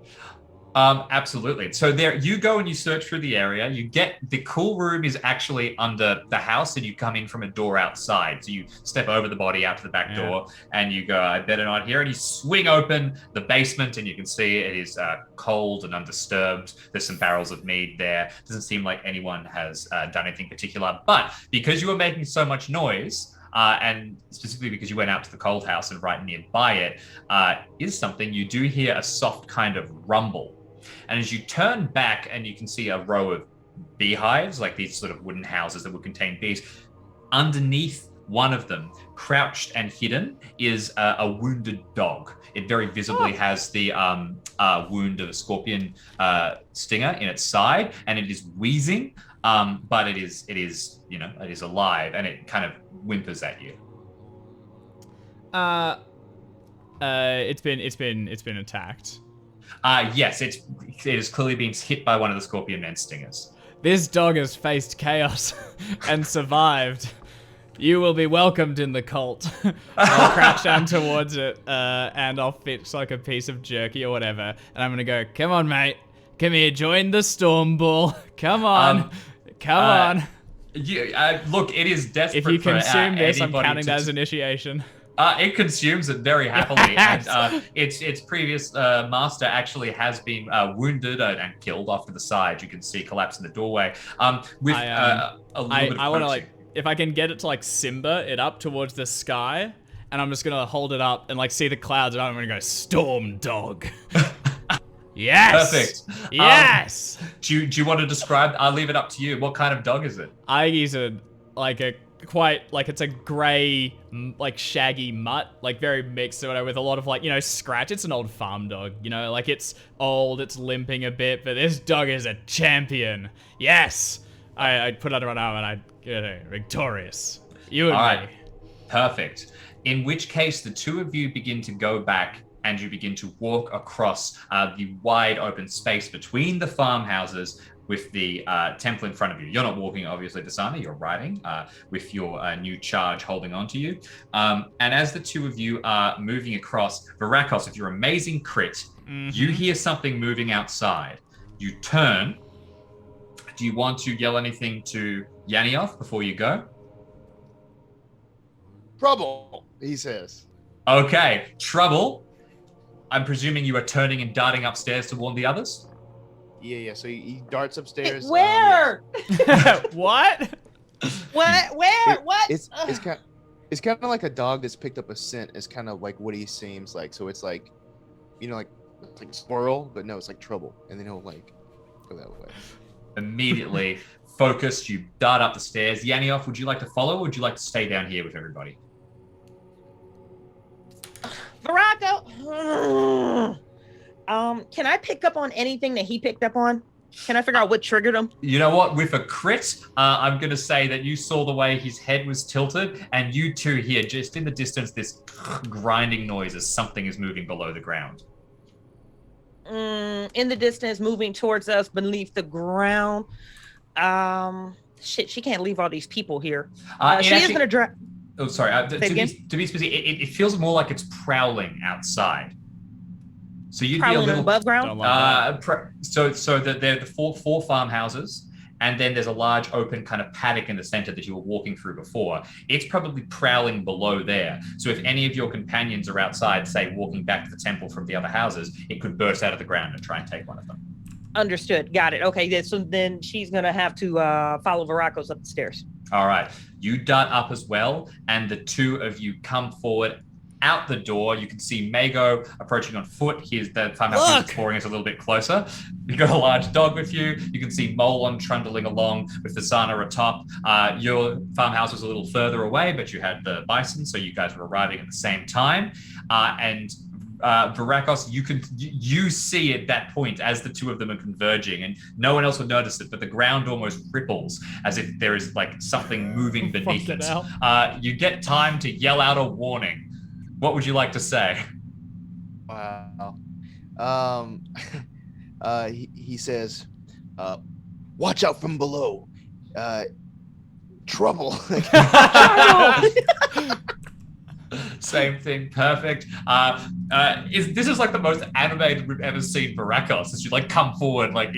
Absolutely. So there you go and you search through the area. You get the cool room is actually under the house, and you come in from a door outside. So you step over the body out to the back door, and you go, I better not hear. And you swing open the basement, and you can see it is cold and undisturbed. There's some barrels of mead there. Doesn't seem like anyone has done anything particular. But because you were making so much noise, and specifically because you went out to the cold house and right nearby it, is something you do hear a soft kind of rumble. And as you turn back, and you can see a row of beehives, like these sort of wooden houses that would contain bees. Underneath one of them, crouched and hidden, is a wounded dog. It very visibly has the wound of a scorpion stinger in its side, and it is wheezing, but it is alive, and it kind of whimpers at you. It's been attacked. Yes, it is clearly being hit by one of the scorpion man stingers. This dog has faced chaos and survived. You will be welcomed in the cult. I'll crouch down towards it, and I'll fix like a piece of jerky or whatever, and I'm gonna go, come on, mate. Come here, join the storm bull. Come on. Come on. Look, it is desperate. If you consume for, this, I'm counting that as initiation. It consumes it very happily, and its previous master actually has been wounded and killed off to the side. You can see collapse in the doorway. With a little bit of I want to like, if I can get it to like Simba it up towards the sky, and I'm just gonna hold it up and like see the clouds, and I'm gonna go storm dog. Yes. Perfect. Yes. Do you want to describe? I'll leave it up to you. What kind of dog is it? He's it's a grey, like shaggy mutt, like very mixed or whatever, with a lot of like, scratch. It's an old farm dog, like it's old, it's limping a bit, but this dog is a champion. Yes. I put it under my arm and I get victorious. You and All me. right. Perfect. In which case, the two of you begin to go back and you begin to walk across the wide open space between the farmhouses with the temple in front of you. You're not walking, obviously, Dasana. You're riding with your new charge holding on to you. And as the two of you are moving across, Varakos, with your amazing crit, you hear something moving outside. You turn. Do you want to yell anything to Yanioth before you go? Trouble, he says. Okay, trouble. I'm presuming you are turning and darting upstairs to warn the others? Yeah. So he darts upstairs. Where? What? What? Where? What? It's kind of like a dog that's picked up a scent. Is kind of like what he seems like. So it's like, like squirrel, but no, it's like trouble, and then he'll like go that way. Immediately focused, you dart up the stairs. Yanioth, would you like to follow, or would you like to stay down here with everybody? Veraco. Can I pick up on anything that he picked up on? Can I figure out what triggered him? You know what? With a crit, I'm going to say that you saw the way his head was tilted, and you two hear just in the distance this grinding noise as something is moving below the ground. In the distance, moving towards us beneath the ground. Shit, she can't leave all these people here. She is going to drive. Oh, sorry. To be specific, it feels more like it's prowling outside. So you'd prowling be a little above ground. So there are the four farmhouses, and then there's a large open kind of paddock in the center that you were walking through before. It's probably prowling below there. So if any of your companions are outside, say walking back to the temple from the other houses, it could burst out of the ground and try and take one of them. Understood. Got it. Okay. So then she's gonna have to follow Varakos up the stairs. All right. You dart up as well, and the two of you come forward out the door. You can see Mago approaching on foot. Here's the farmhouse exploring us a little bit closer. You've got a large dog with you. You can see Molon trundling along with the Sana atop. Your farmhouse was a little further away, but you had the bison, so you guys were arriving at the same time. And Varakos, you see at that point as the two of them are converging, and no one else would notice it, but the ground almost ripples as if there is like something moving beneath it. You get time to yell out a warning. What would you like to say? Wow. He says, watch out from below. Trouble. Same thing, perfect. This is like the most animated we've ever seen Varakos. As you like come forward like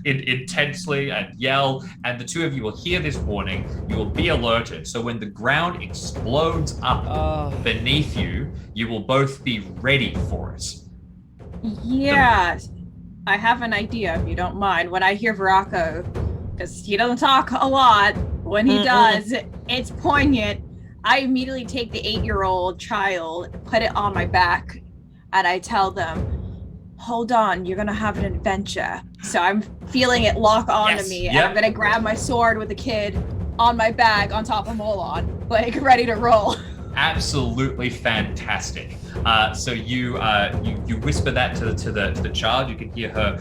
intensely and yell, and the two of you will hear this warning. You will be alerted. So when the ground explodes up beneath you, you will both be ready for it. Yeah, I have an idea if you don't mind. When I hear Varako, because he doesn't talk a lot, when he does, it's poignant. I immediately take the 8-year-old child, put it on my back, and I tell them, hold on, you're going to have an adventure. So I'm feeling it lock onto me, and I'm going to grab my sword with the kid, on my back on top of Molon, like ready to roll. Absolutely fantastic. So you whisper that to the child. You can hear her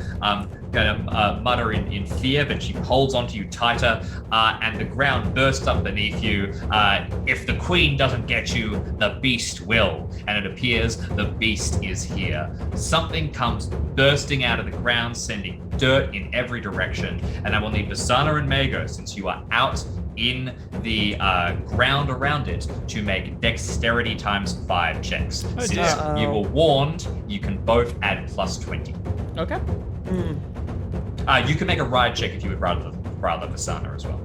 kind of mutter in fear, but she holds onto you tighter, and the ground bursts up beneath you. If the queen doesn't get you, the beast will. And it appears the beast is here. Something comes bursting out of the ground, sending dirt in every direction. And I will need Basana and Mago, since you are out in the ground around it, to make dexterity ×5 checks. Since you were warned, you can both add +20. Okay. You can make a ride check if you would rather Basana as well.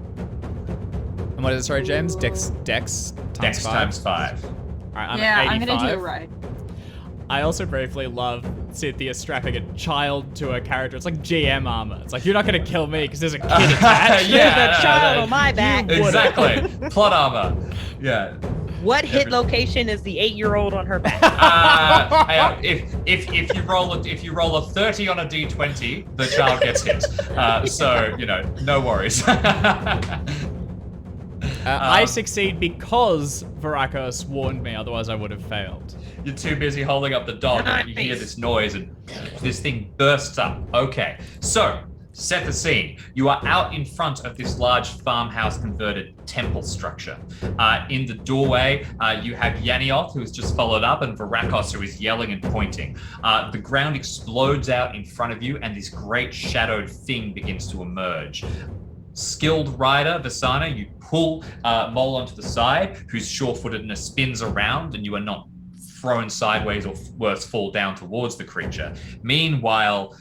And what is it, sorry, James? Dex Dex times 5? ×5. All right, I'm Yeah, at 85. I'm gonna do a ride. I also briefly love Cynthia strapping a child to a character. It's like GM armor. It's like, you're not going to kill me because there's a kid attached. Yeah, There's a child on my back. Exactly. Plot armor. Yeah. What hit location is the 8-year-old on her back? If you roll a 30 on a d20, the child gets hit. So no worries. I succeed because Varakos warned me, otherwise I would have failed. You're too busy holding up the dog and you hear this noise and this thing bursts up. Okay, so set the scene. You are out in front of this large farmhouse converted temple structure. In the doorway, you have Yanioth, who has just followed up, and Varakos, who is yelling and pointing. The ground explodes out in front of you, and this great shadowed thing begins to emerge. Skilled rider, Vasana, you pull Mole onto the side, whose sure-footedness spins around, and you are not thrown sideways or worse, fall down towards the creature. Meanwhile,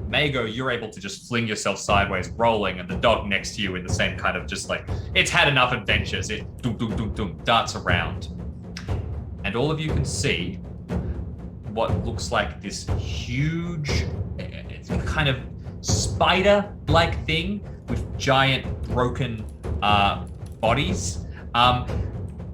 Mago, you're able to just fling yourself sideways, rolling, and the dog next to you in the same kind of just like, it's had enough adventures. It darts around. And all of you can see what looks like this huge kind of spider-like thing with giant broken bodies.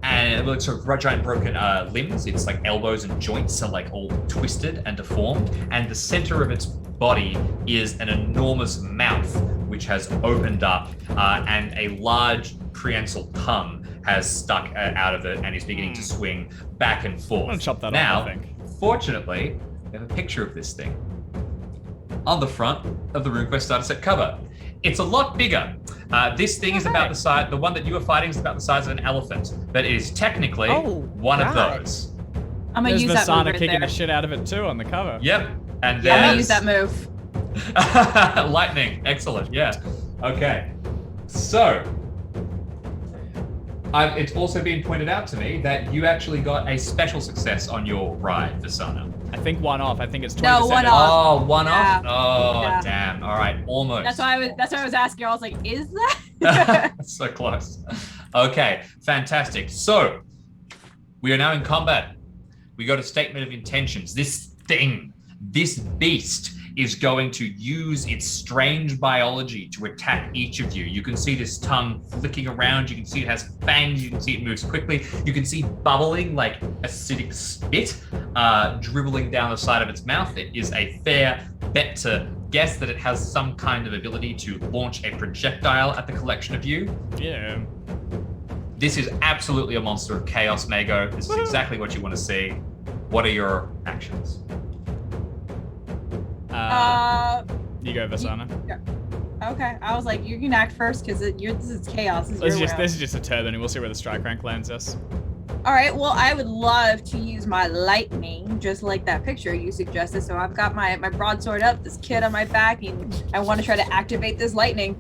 And it looks like giant broken limbs. It's like elbows and joints are like all twisted and deformed. And the center of its body is an enormous mouth, which has opened up, and a large prehensile tongue has stuck out of it and is beginning to swing back and forth. I'm gonna chop that now, off, I think. Fortunately, we have a picture of this thing on the front of the RuneQuest starter set cover. It's a lot bigger. This thing is about the size, the one that you are fighting is about the size of an elephant, but it is technically one of those. I'm gonna There's use that move Vasana right kicking there. the shit out of it too on the cover. Yep. And I'm gonna use there's that move. lightning. Excellent. Yeah. Okay. So, it's also been pointed out to me that you actually got a special success on your ride, Vasana. I think one off. I think it's 20%. No, one off. Oh, one off? Yeah. Oh, Yeah. damn. All right, almost. That's why I was asking. I was like, is that? So close. Okay, fantastic. So, we are now in combat. We got a statement of intentions. This thing, this beast, is going to use its strange biology to attack each of you. You can see this tongue flicking around. You can see it has fangs. You can see it moves quickly. You can see bubbling like acidic spit dribbling down the side of its mouth. It is a fair bet to guess that it has some kind of ability to launch a projectile at the collection of you. Yeah. This is absolutely a monster of chaos, Mago. This is exactly what you want to see. What are your actions? You go, Vasana. Okay. I was like, you can act first because this is chaos. This is just a turban, and we'll see where the strike rank lands us. All right. Well, I would love to use my lightning, just like that picture you suggested. So I've got my broadsword up, this kid on my back, and I want to try to activate this lightning.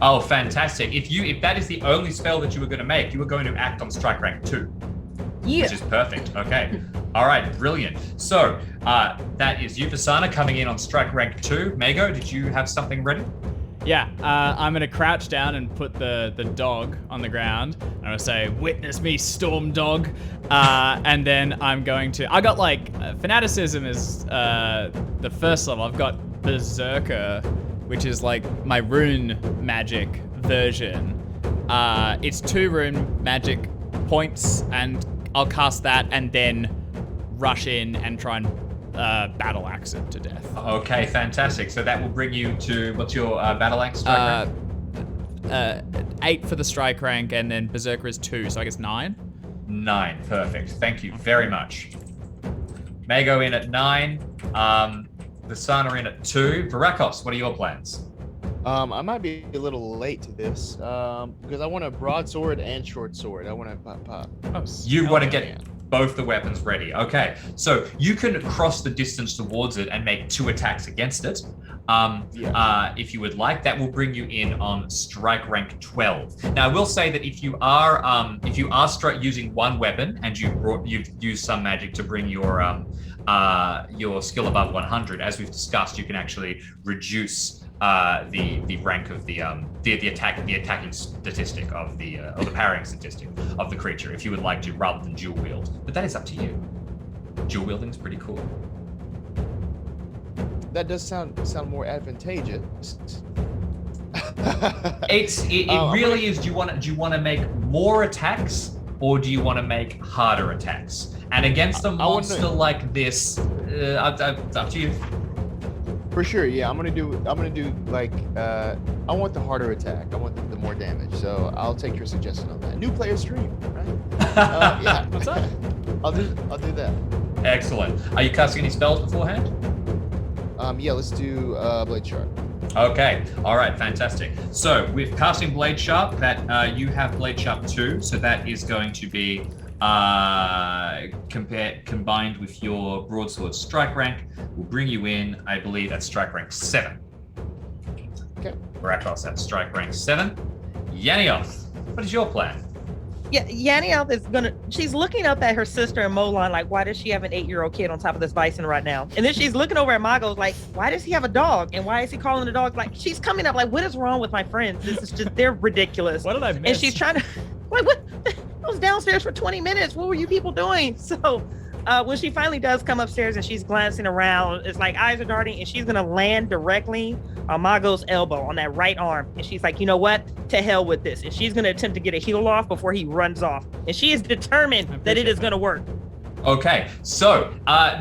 Oh, fantastic. If that is the only spell that you were going to make, you were going to act on strike rank 2. Yeah. Which is perfect. Okay. All right, brilliant. So that is you, Vasana, coming in on strike rank 2. Mago, did you have something ready? Yeah, I'm gonna crouch down and put the dog on the ground. I'm gonna say, "Witness me, storm dog," and then I'm going to. I got like fanaticism is the first level. I've got berserker, which is like my rune magic version. It's 2 rune magic points, and I'll cast that and then rush in and try and battle axe it to death. Okay, fantastic. So that will bring you to, what's your battle axe strike rank? 8 for the strike rank, and then Berserker is 2, so I guess 9. 9, perfect. Thank you very much. Mago in at 9. Vasana in at 2. Varakos, what are your plans? I might be a little late to this because I want a broadsword and short sword. I want to pop. You want to get both the weapons ready. Okay, so you can cross the distance towards it and make 2 attacks against it. If you would like, that will bring you in on strike rank 12. Now, I will say that if you are using one weapon and you've used some magic to bring your skill above 100, as we've discussed, you can actually reduce the rank of the attacking statistic of the parrying statistic of the creature if you would like to, rather than dual wield. But that is up to you. Dual wielding is pretty cool. That does sound more advantageous. It really is. Do you want to make more attacks, or do you want to make harder attacks? And against a monster like this, up to you. For sure, yeah. I'm gonna do like I want the harder attack. I want the more damage. So I'll take your suggestion on that. New player stream, right? Yeah. What's up? I'll do that. Excellent. Are you casting any spells beforehand? Yeah. Let's do Blade Sharp. Okay. All right. Fantastic. So with casting Blade Sharp, that you have Blade Sharp 2, so that is going to be combined with your broadsword strike rank, will bring you in, I believe, at strike rank 7. Okay. Varakos at strike rank 7. Yanioth, what is your plan? Yeah, Yanioth is she's looking up at her sister and Molon like, why does she have an 8-year-old kid on top of this bison right now? And then she's looking over at Magos like, why does he have a dog? And why is he calling the dog? Like, she's coming up like, what is wrong with my friends? This is just, they're ridiculous. What did I miss? And she's trying to, like, what? I was downstairs for 20 minutes. What were you people doing? So when she finally does come upstairs and she's glancing around, it's like eyes are darting, and she's gonna land directly on Mago's elbow on that right arm. And she's like, you know what? To hell with this. And she's gonna attempt to get a heal off before he runs off. And she is determined that it is gonna work. Okay, so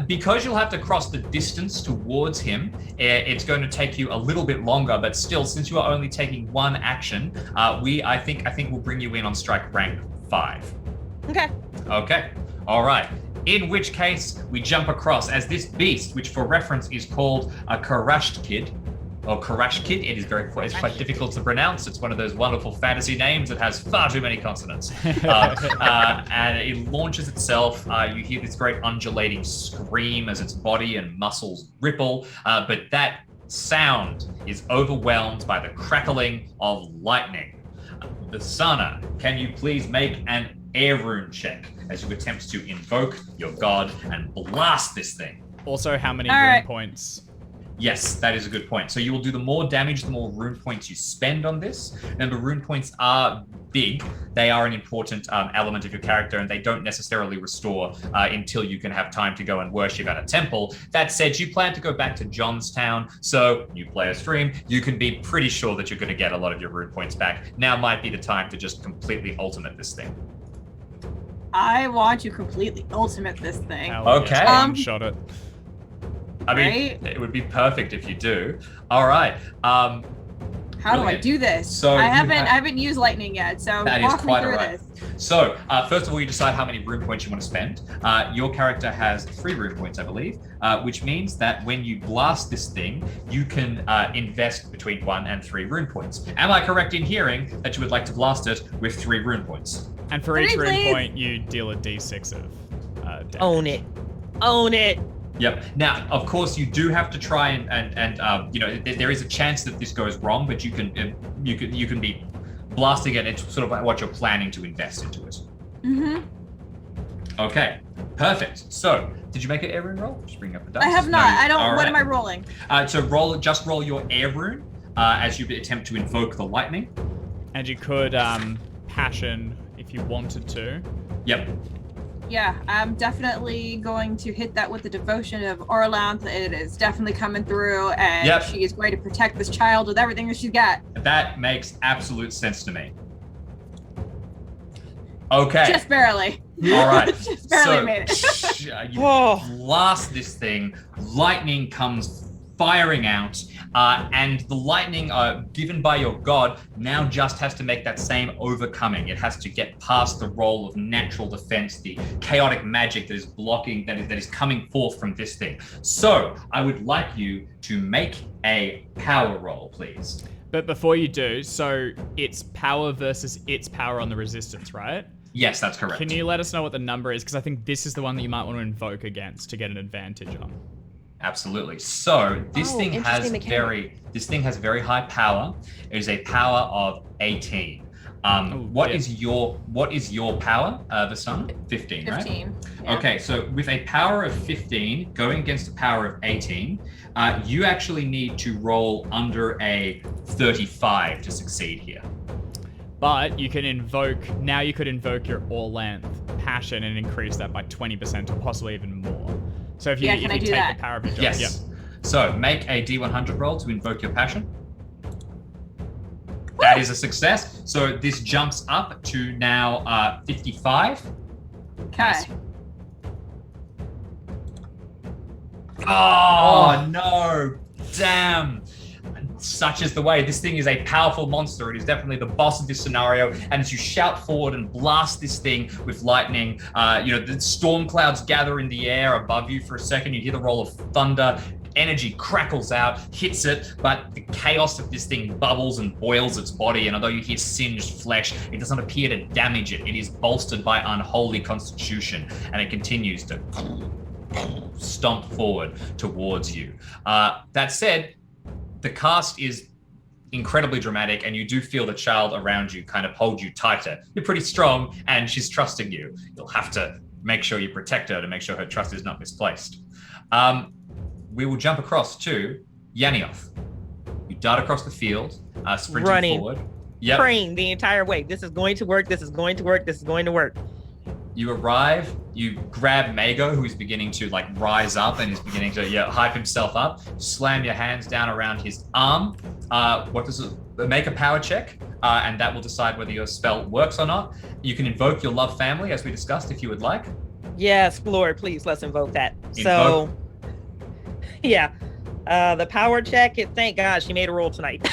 because you'll have to cross the distance towards him, it's going to take you a little bit longer, but still, since you are only taking one action, I think we'll bring you in on strike rank 5. Okay. Okay. All right. In which case, we jump across as this beast, which for reference is called a Karashkid, or Karashkid. It's quite difficult to pronounce. It's one of those wonderful fantasy names that has far too many consonants. And it launches itself. You hear this great undulating scream as its body and muscles ripple, but that sound is overwhelmed by the crackling of lightning. Vasana, can you please make an air rune check as you attempt to invoke your god and blast this thing? Also, how many All rune right. points? Yes, that is a good point. So you will do the more damage, the more rune points you spend on this. Remember, rune points are big. They are an important element of your character, and they don't necessarily restore until you can have time to go and worship at a temple. That said, you plan to go back to Johnstown, so new player stream, you can be pretty sure that you're going to get a lot of your rune points back. Now might be the time to just completely ultimate this thing. I want to completely ultimate this thing. Hell Okay. yes, one-shot it. I mean, Right? it would be perfect if you do. All right. How do I brilliant. do this? So I you haven't used lightning yet, so That is walk me quite through alright. this. So, first of all, you decide how many rune points you want to spend. Your character has 3 rune points, I believe, which means that when you blast this thing, you can invest between 1 and 3 rune points. Am I correct in hearing that you would like to blast it with 3 rune points? And for each Pretty rune please. point, you deal a d6 of damage. Own it. Own it. Yep. Now, of course, you do have to try and there is a chance that this goes wrong, but you can be blasting it. It's sort of like what you're planning to invest into it. Mm-hmm. Okay. Perfect. So, did you make an air rune roll? Just bring up the dice. I have No, not. you- I don't. all What right. am I rolling? So roll your air rune as you attempt to invoke the lightning. And you could passion if you wanted to. Yep. Yeah, I'm definitely going to hit that with the devotion of Orlanth. It is definitely coming through, and Yep. she is going to protect this child with everything that she's got. That makes absolute sense to me. Okay. Just barely. All right. Just barely So, made it. you Oh. blast this thing. Lightning comes firing out, and the lightning given by your god now just has to make that same overcoming. It has to get past the roll of natural defense, the chaotic magic that is blocking, that is coming forth from this thing. So I would like you to make a power roll, please. But before you do, so it's power versus its power on the resistance, right? Yes, that's correct. Can you let us know what the number is? Because I think this is the one that you might want to invoke against to get an advantage on. Absolutely. So this thing has very high power. It is a power of 18. What is your power, Vasana? 15, right? 15. Yeah. Okay, so with a power of 15 going against a power of 18, you actually need to roll under a 35 to succeed here. But you can invoke, now you could invoke your all-length passion and increase that by 20% or possibly even more. So if you, take the power of your job. Yes. Yep. So make a D100 roll to invoke your passion. That is a success. So this jumps up to now 55. Okay. Oh, no. Damn. Such is the way. This thing is a powerful monster. It is definitely the boss of this scenario. And as you shout forward and blast this thing with lightning, the storm clouds gather in the air above you for a second. You hear the roll of thunder. Energy crackles out, hits it, but the chaos of this thing bubbles and boils its body. And although you hear singed flesh, it does not appear to damage it. It is bolstered by unholy constitution, and it continues to stomp forward towards you. That said, the cast is incredibly dramatic, and you do feel the child around you kind of hold you tighter. You're pretty strong, and she's trusting you. You'll have to make sure you protect her to make sure her trust is not misplaced. We will jump across to Yanioth. You dart across the field, sprinting forward. Yep. Praying the entire way. This is going to work. This is going to work. This is going to work. You arrive, you grab Mago, who is beginning to rise up and is beginning to hype himself up. Slam your hands down around his arm. What does it make? A power check, and that will decide whether your spell works or not. You can invoke your love family, as we discussed, if you would like. Yes, Lord, please, let's invoke that. So, yeah, the power check. Thank God she made a roll tonight.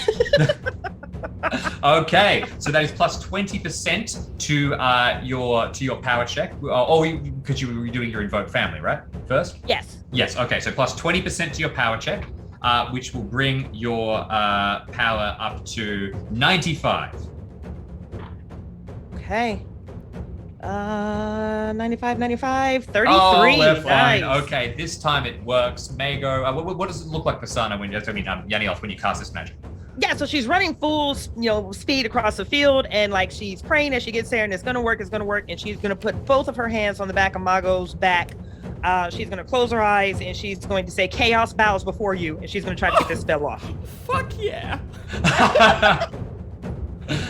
Okay, so that is plus 20% to your power check. Because you were doing your invoke family, right? First? Yes. Yes, okay, so plus 20% to your power check, which will bring your power up to 95. Okay. 95, 33. Oh, we're fine. Nice. Okay, this time it works. Mago, what does it look like, Vasana, Yanioth, when you cast this magic? Yeah, so she's running full, speed across the field, and she's praying as she gets there, and it's gonna work, and she's gonna put both of her hands on the back of Mago's back. She's gonna close her eyes, and she's going to say, "Chaos bows before you," and she's gonna try to get this spell off. Fuck yeah.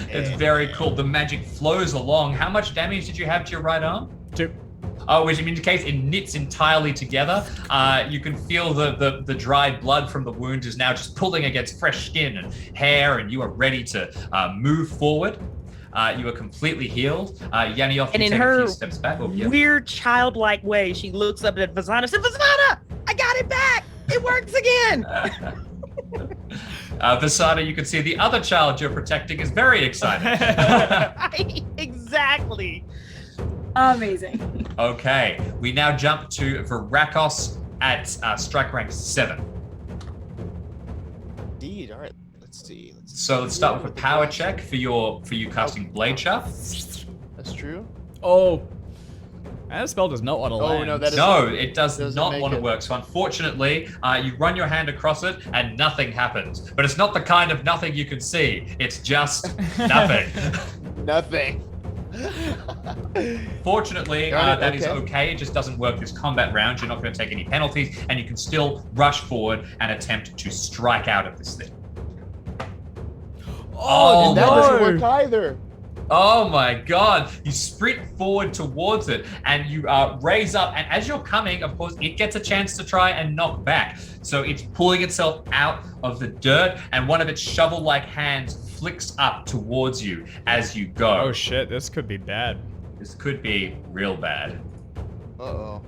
It's very cool. The magic flows along. How much damage did you have to your right arm? 2. Oh, which indicates it knits entirely together. You can feel the dried blood from the wound is now just pulling against fresh skin and hair, and you are ready to move forward. You are completely healed. Yanioth, and you in take her a few steps back. weird childlike way, she looks up at Vasana and says, "Vasana, I got it back. It works again." Vasana, you can see the other child you're protecting is very excited. Exactly. Amazing. Okay, we now jump to Virakos at strike rank 7. Indeed. All right. Let's see. So let's start with a power check for you casting Blade Sharp. That's true. Oh. That spell does not want to land. No, it does not want to work. So unfortunately, you run your hand across it and nothing happens. But it's not the kind of nothing you can see. It's just nothing. Nothing. Fortunately, that is okay. It just doesn't work this combat round. You're not going to take any penalties, and you can still rush forward and attempt to strike out of this thing. Oh, that doesn't work either. Oh my God. You sprint forward towards it and you raise up. And as you're coming, of course, it gets a chance to try and knock back. So it's pulling itself out of the dirt, and one of its shovel-like hands flicks up towards you as you go. Oh shit, this could be bad. This could be real bad. Uh-oh.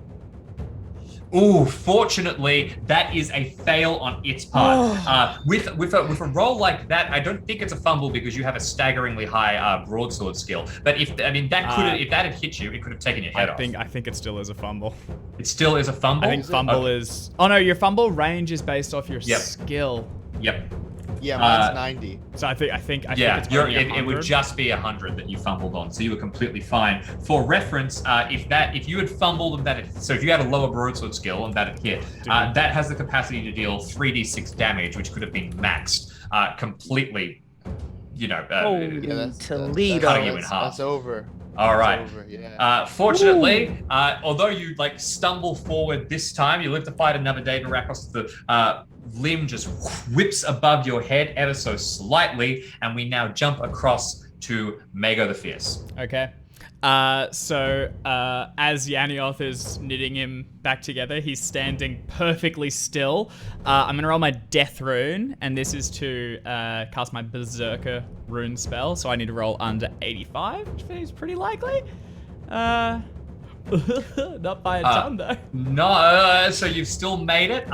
Ooh, fortunately, that is a fail on its part. With a roll like that, I don't think it's a fumble because you have a staggeringly high broadsword skill. But if that had hit you, it could have taken your head off. I think it still is a fumble. It still is a fumble. I think fumble is. Oh no, your fumble range is based off your skill. Yep. Yeah, mine's 90. So I think Yeah, it's only it would 100. just be 100 that you fumbled on, so you were completely fine. For reference, if you had fumbled and so if you had a lower broadsword skill and that had hit, that has the capacity to deal 3d6 damage, which could have been maxed completely. Toledo. Cutting you in half. That's over. All right. It's over, yeah. Fortunately, although you stumble forward this time, you live to fight another day. Narakos, the limb just whips above your head ever so slightly, and we now jump across to Mago the Fierce. Okay. So as Yanioth is knitting him back together, he's standing perfectly still. I'm gonna roll my Death Rune, and this is to cast my Berserker rune spell. So I need to roll under 85, which is pretty likely. Not by a ton though. No, so you've still made it.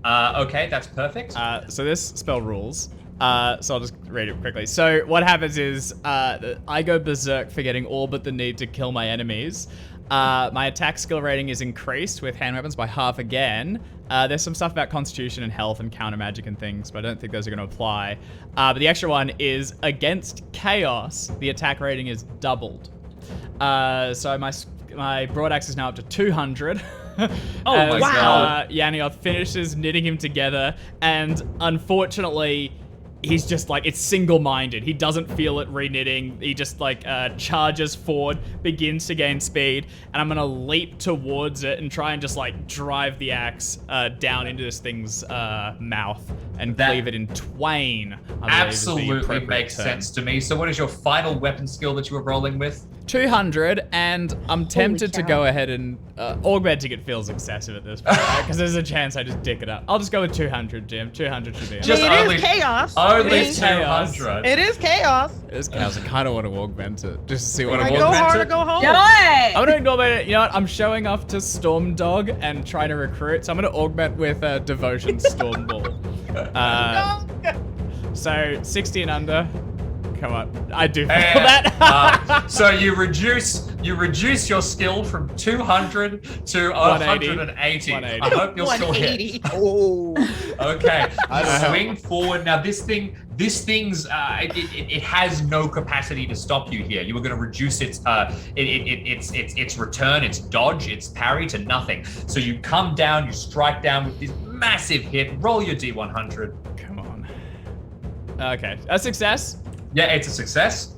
Okay, that's perfect. So this spell rules. So I'll just read it quickly. So what happens is I go berserk, forgetting all but the need to kill my enemies. My attack skill rating is increased with hand weapons by half again. There's some stuff about constitution and health and counter magic and things, but I don't think those are going to apply. But the extra one is against chaos, the attack rating is doubled. So my broadaxe is now up to 200. Oh my god. Yanioth finishes knitting him together, and unfortunately, he's just it's single-minded. He doesn't feel it re-knitting. He just charges forward, begins to gain speed, and I'm gonna leap towards it and try and just drive the axe down into this thing's mouth and cleave it in twain. Absolutely makes sense to me. So what is your final weapon skill that you were rolling with? 200, and I'm tempted to go ahead and augmenting it feels excessive at this point, right? Because there's a chance I just dick it up. I'll just go with 200, Jim. 200 should be enough. It is chaos. Only 200. It is chaos. It is chaos. I kind of want to augment it just to see what I I'm go hard or go home. I'm gonna augment it. You know what? I'm showing off to Storm Dog and trying to recruit, so I'm gonna augment with Devotion Storm Ball. So 60 and under. Come on, I do feel that. So you reduce your skill from 200 to 180. I hope you'll still hit. Oh. Okay. Swing forward. Now this thing's it has no capacity to stop you here. You were going to reduce its return, its dodge, its parry to nothing. So you come down, you strike down with this massive hit. Roll your D100. Come on. Okay, a success. Yeah, it's a success.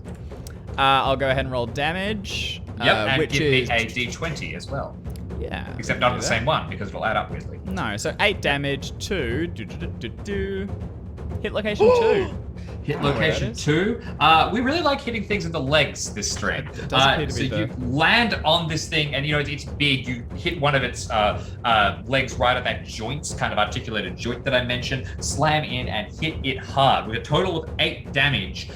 I'll go ahead and roll damage. Yep, and which give is me a D20 as well. Yeah. Except not the same one, because it'll add up weirdly. No, so 8 damage to hit location 2. Hit location 2. We really like hitting things in the legs this stream. It does appear to so be you land on this thing, and it's big. You hit one of its legs right at that joint, kind of articulated joint that I mentioned. Slam in and hit it hard with a total of 8 damage.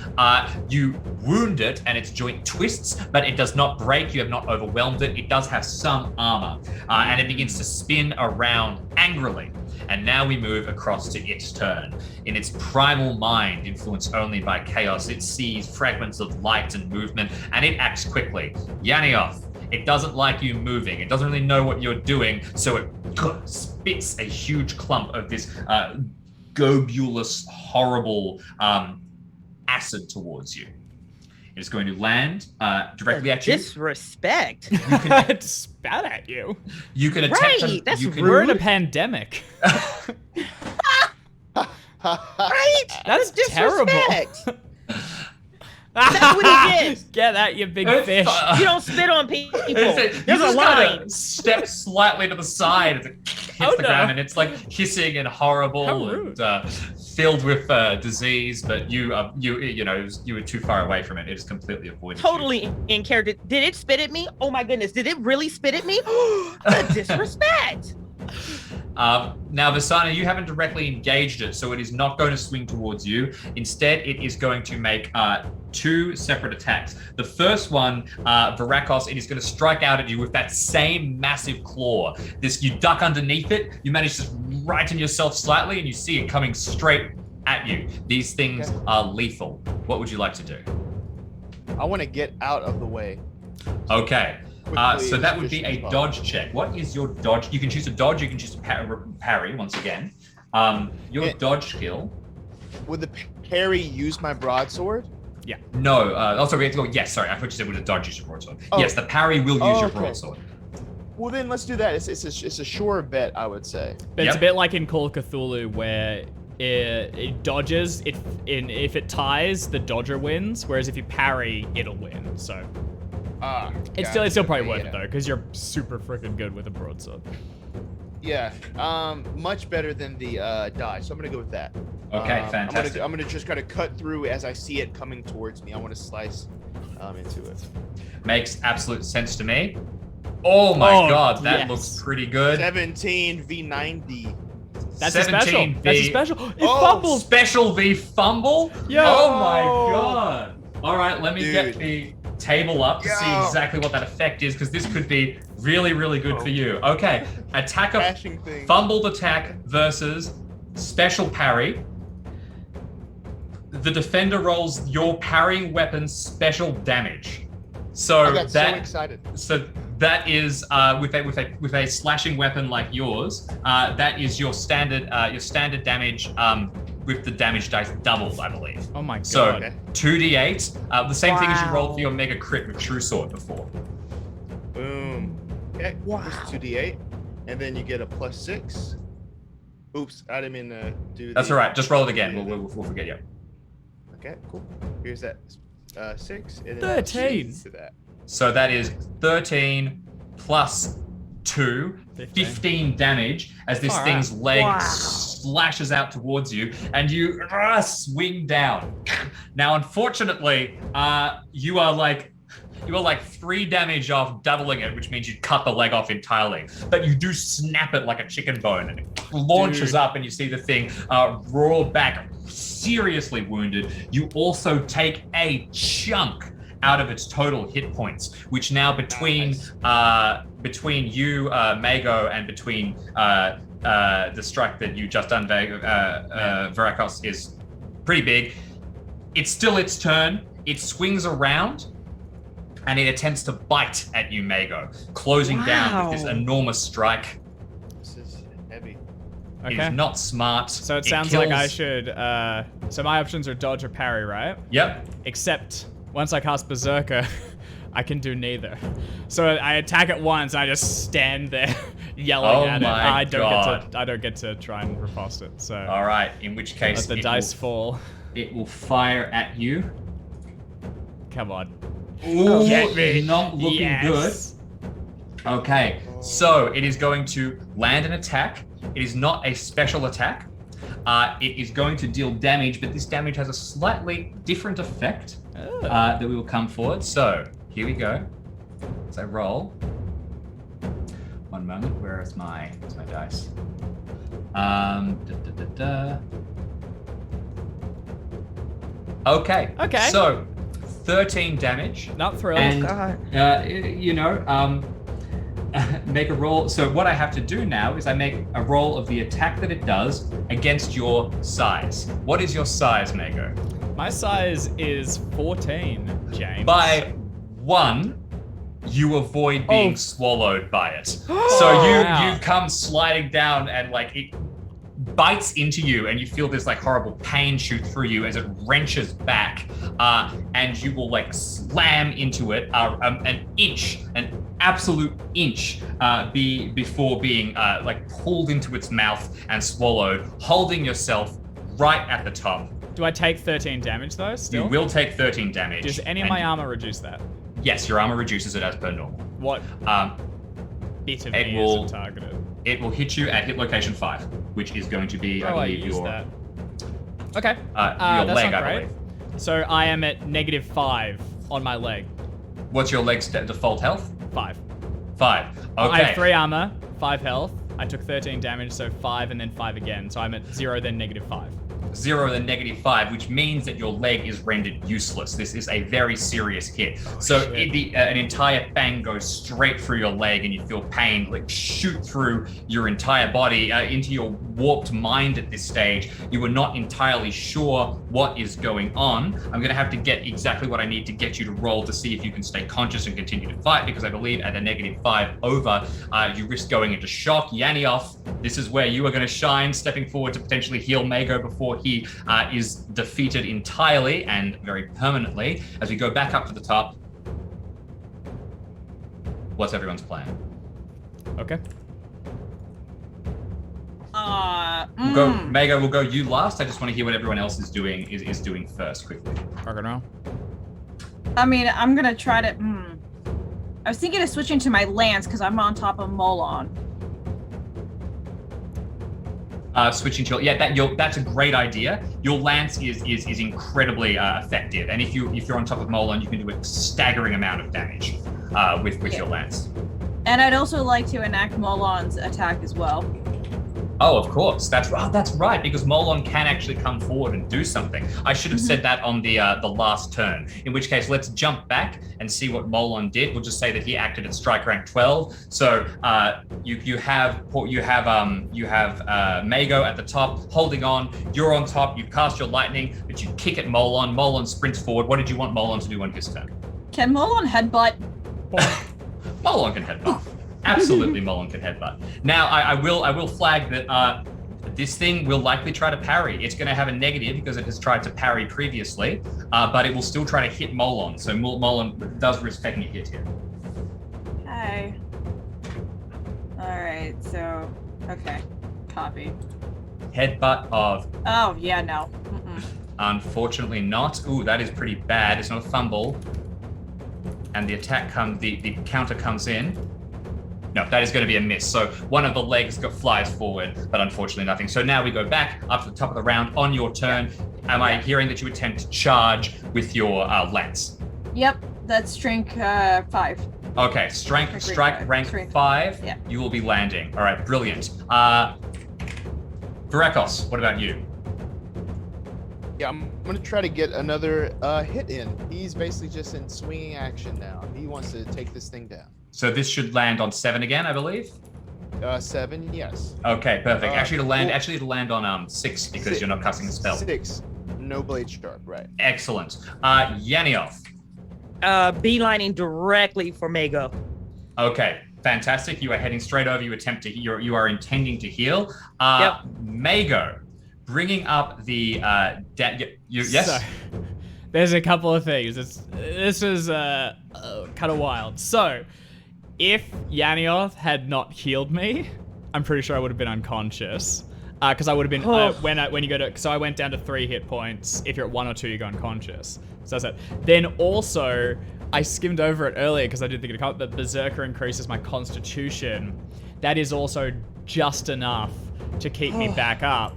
You wound it, and its joint twists, but it does not break. You have not overwhelmed it. It does have some armor, and it begins to spin around angrily. And now we move across to its turn. In its primal mind, influenced only by chaos, it sees fragments of light and movement, and it acts quickly. Yanioth, it doesn't like you moving. It doesn't really know what you're doing, so it spits a huge clump of this globulous, horrible acid towards you. It is going to land directly at you. Disrespect. It spat at you. You can attempt Right, that's We're in a pandemic. Right? That's terrible. Disrespect. That's what he did. Get that, you big fish. You don't spit on people. There's you a just line. gotta step slightly to the side as it hits the ground, and it's hissing and horrible and filled with disease. But you were too far away from it. It is completely avoided. Totally in character. Did it spit at me? Oh my goodness! Did it really spit at me? The disrespect. Now, Vasana, you haven't directly engaged it, so it is not going to swing towards you. Instead, it is going to make 2 separate attacks. The first one, Varakos, it is going to strike out at you with that same massive claw. You duck underneath it, you manage to righten yourself slightly, and you see it coming straight at you. These things are lethal. What would you like to do? I want to get out of the way. Okay. Quickly So as that would be efficient a as dodge check. What is your dodge? You can choose a dodge, you can choose a parry once again. Your dodge skill. Would the parry use my broadsword? No, also we have to go, yes, sorry, I thought you said with a dodge use your broadsword. Oh. Yes, the parry will use your Okay. broadsword. Well, then let's do that. It's a sure bet, I would say. But it's Yep. a bit like in Call of Cthulhu where it dodges. If it ties, the dodger wins. Whereas if you parry, it'll win. So it's still probably worth it though, because you're super freaking good with a broadsword. Yeah, much better than the dodge. So I'm gonna go with that. Okay, fantastic. I'm gonna just kind of cut through as I see it coming towards me. I want to slice into it. Makes absolute sense to me. Oh my god, that yes. looks pretty good. 17 v90. That's a special. 17 That's a V. special. It Oh, fumbles. Special V fumble? Yo. Oh my god. All right, let me get Dude. the table up to see Yo. exactly what that effect is, because this could be really, really good for you. Okay, attack of Crashing thing. fumbled attack versus special parry. The defender rolls your parrying weapon's special damage. So I got so that excited. that is with a slashing weapon like yours. That is your standard damage with the damage dice doubled, I believe. Oh my god. So Okay. 2d8, the same thing as you rolled Wow. for your mega crit with True Sword before. Boom. Okay. Wow. Plus 2d8, and then you get a +6. Oops, I didn't mean to do. That's all right. Just roll it again. We'll forget you. Okay, cool. Here's that 6. And then 13. To that. So that is 13 plus 2, 15 damage as this All right. thing's leg Wow. slashes out towards you, and you swing down. Now, unfortunately, you are like 3 damage off doubling it, which means you cut the leg off entirely. But you do snap it like a chicken bone, and it launches up, and you see the thing roar back, seriously wounded. You also take a chunk out of its total hit points, which now between you, Mago, and between the strike that you just done, Varakos, is pretty big. It's still its turn. It swings around, and it attempts to bite at you, Mago, closing down with this Wow. enormous strike. This is heavy. It Okay. is not smart. So it sounds like I kills- should. So my options are dodge or parry, right? Yep. Except once I cast Berserker, I can do neither. So I attack it once, and I just stand there yelling Oh at it. my I God. don't get to try and riposte it. So All right. In which case, let the dice fall. it will fire at you. Come on. Ooh, Get me. not looking Yes. good. Okay, so it is going to land an attack. It is not a special attack. It is going to deal damage, but this damage has a slightly different effect Oh. that we will come forward. So here we go. As I roll. One moment. Where's my dice? Okay. Okay. So 13 damage. Not thrilled. And God. make a roll. So what I have to do now is I make a roll of the attack that it does against your size. What is your size, Mago? My size is 14, James. By 1, you avoid being Oh. swallowed by it. So Wow. you come sliding down, and like it bites into you, and you feel this like horrible pain shoot through you as it wrenches back, and you will like slam into it an absolute inch before being like pulled into its mouth and swallowed, holding yourself right at the top. Do I take 13 damage though? Still. You will take 13 damage. Does any of and my armor reduce that? Yes, your armor reduces it as per normal. What Um, bit of it me will- is it targeted? It will hit you at hit location 5, which is going to be, I Oh, I believe, use your that. Okay. your That's leg, not I great. believe. So I am at -5 on my leg. What's your leg's default health? 5. 5. Okay. I have 3 armor, 5 health. I took 13 damage, so 5 and then 5 again. So I'm at 0, then -5. 0 then -5, which means that your leg is rendered useless. This is a very serious hit. An entire fang goes straight through your leg, and you feel pain like shoot through your entire body into your warped mind at this stage. You are not entirely sure what is going on. I'm going to have to get exactly what I need to get you to roll to see if you can stay conscious and continue to fight, because I believe at a -5 over, you risk going into shock. Yanioth, this is where you are going to shine, stepping forward to potentially heal Mago before he is defeated entirely and very permanently. As we go back up to the top, what's everyone's plan? Okay. Mago, we'll go you last. I just want to hear what everyone else is doing first, quickly. Rock and roll. I mean, I'm gonna try to. I was thinking of switching to my lance because I'm on top of Molon. Switching to that's a great idea. Your lance is incredibly effective, and if you're on top of Molon, you can do a staggering amount of damage with your lance. And I'd also like to enact Molon's attack as well. Oh, of course. That's right, because Molon can actually come forward and do something. I should have said that on the last turn. In which case, let's jump back and see what Molon did. We'll just say that he acted at strike rank 12. So you have Mago at the top, holding on. You're on top. You cast your lightning, but you kick at Molon. Molon sprints forward. What did you want Molon to do on his turn? Can Molon headbutt? Molon can headbutt. Absolutely, Molon can headbutt. Now, I will flag that this thing will likely try to parry. It's going to have a negative because it has tried to parry previously, but it will still try to hit Molon. So Molon does risk taking a hit here. Okay. All right. So, okay. Copy. Headbutt of. Oh yeah, no. Unfortunately, not. Ooh, that is pretty bad. It's not a fumble, and the attack the counter comes in. No, that is going to be a miss. So one of the legs flies forward, but unfortunately nothing. So now we go back up to the top of the round. On your turn, am I hearing that you attempt to charge with your lance? Yep, that's strength 5. Okay, strike rank 5. Yeah. You will be landing. All right, brilliant. Virakos, what about you? Yeah, I'm going to try to get another hit in. He's basically just in swinging action now. He wants to take this thing down. So this should land on 7 again, I believe. 7, yes. Okay, perfect. Actually, to land on 6 because 6, you're not casting a spell. 6. No blade sharp, right? Excellent. Yanioth. Beelining directly for Mago. Okay, fantastic. You are heading straight over. You are intending to heal. Yep. Mago, bringing up the yes. So, there's a couple of things. This was kind of wild. So, if Yanioth had not healed me, I'm pretty sure I would have been unconscious. Because I would have been when you go to. So I went down to 3 hit points. If you're at 1 or 2, you go unconscious. So that's it. Then also, I skimmed over it earlier because I didn't think it'd come up. But Berserker increases my Constitution. That is also just enough to keep me back up.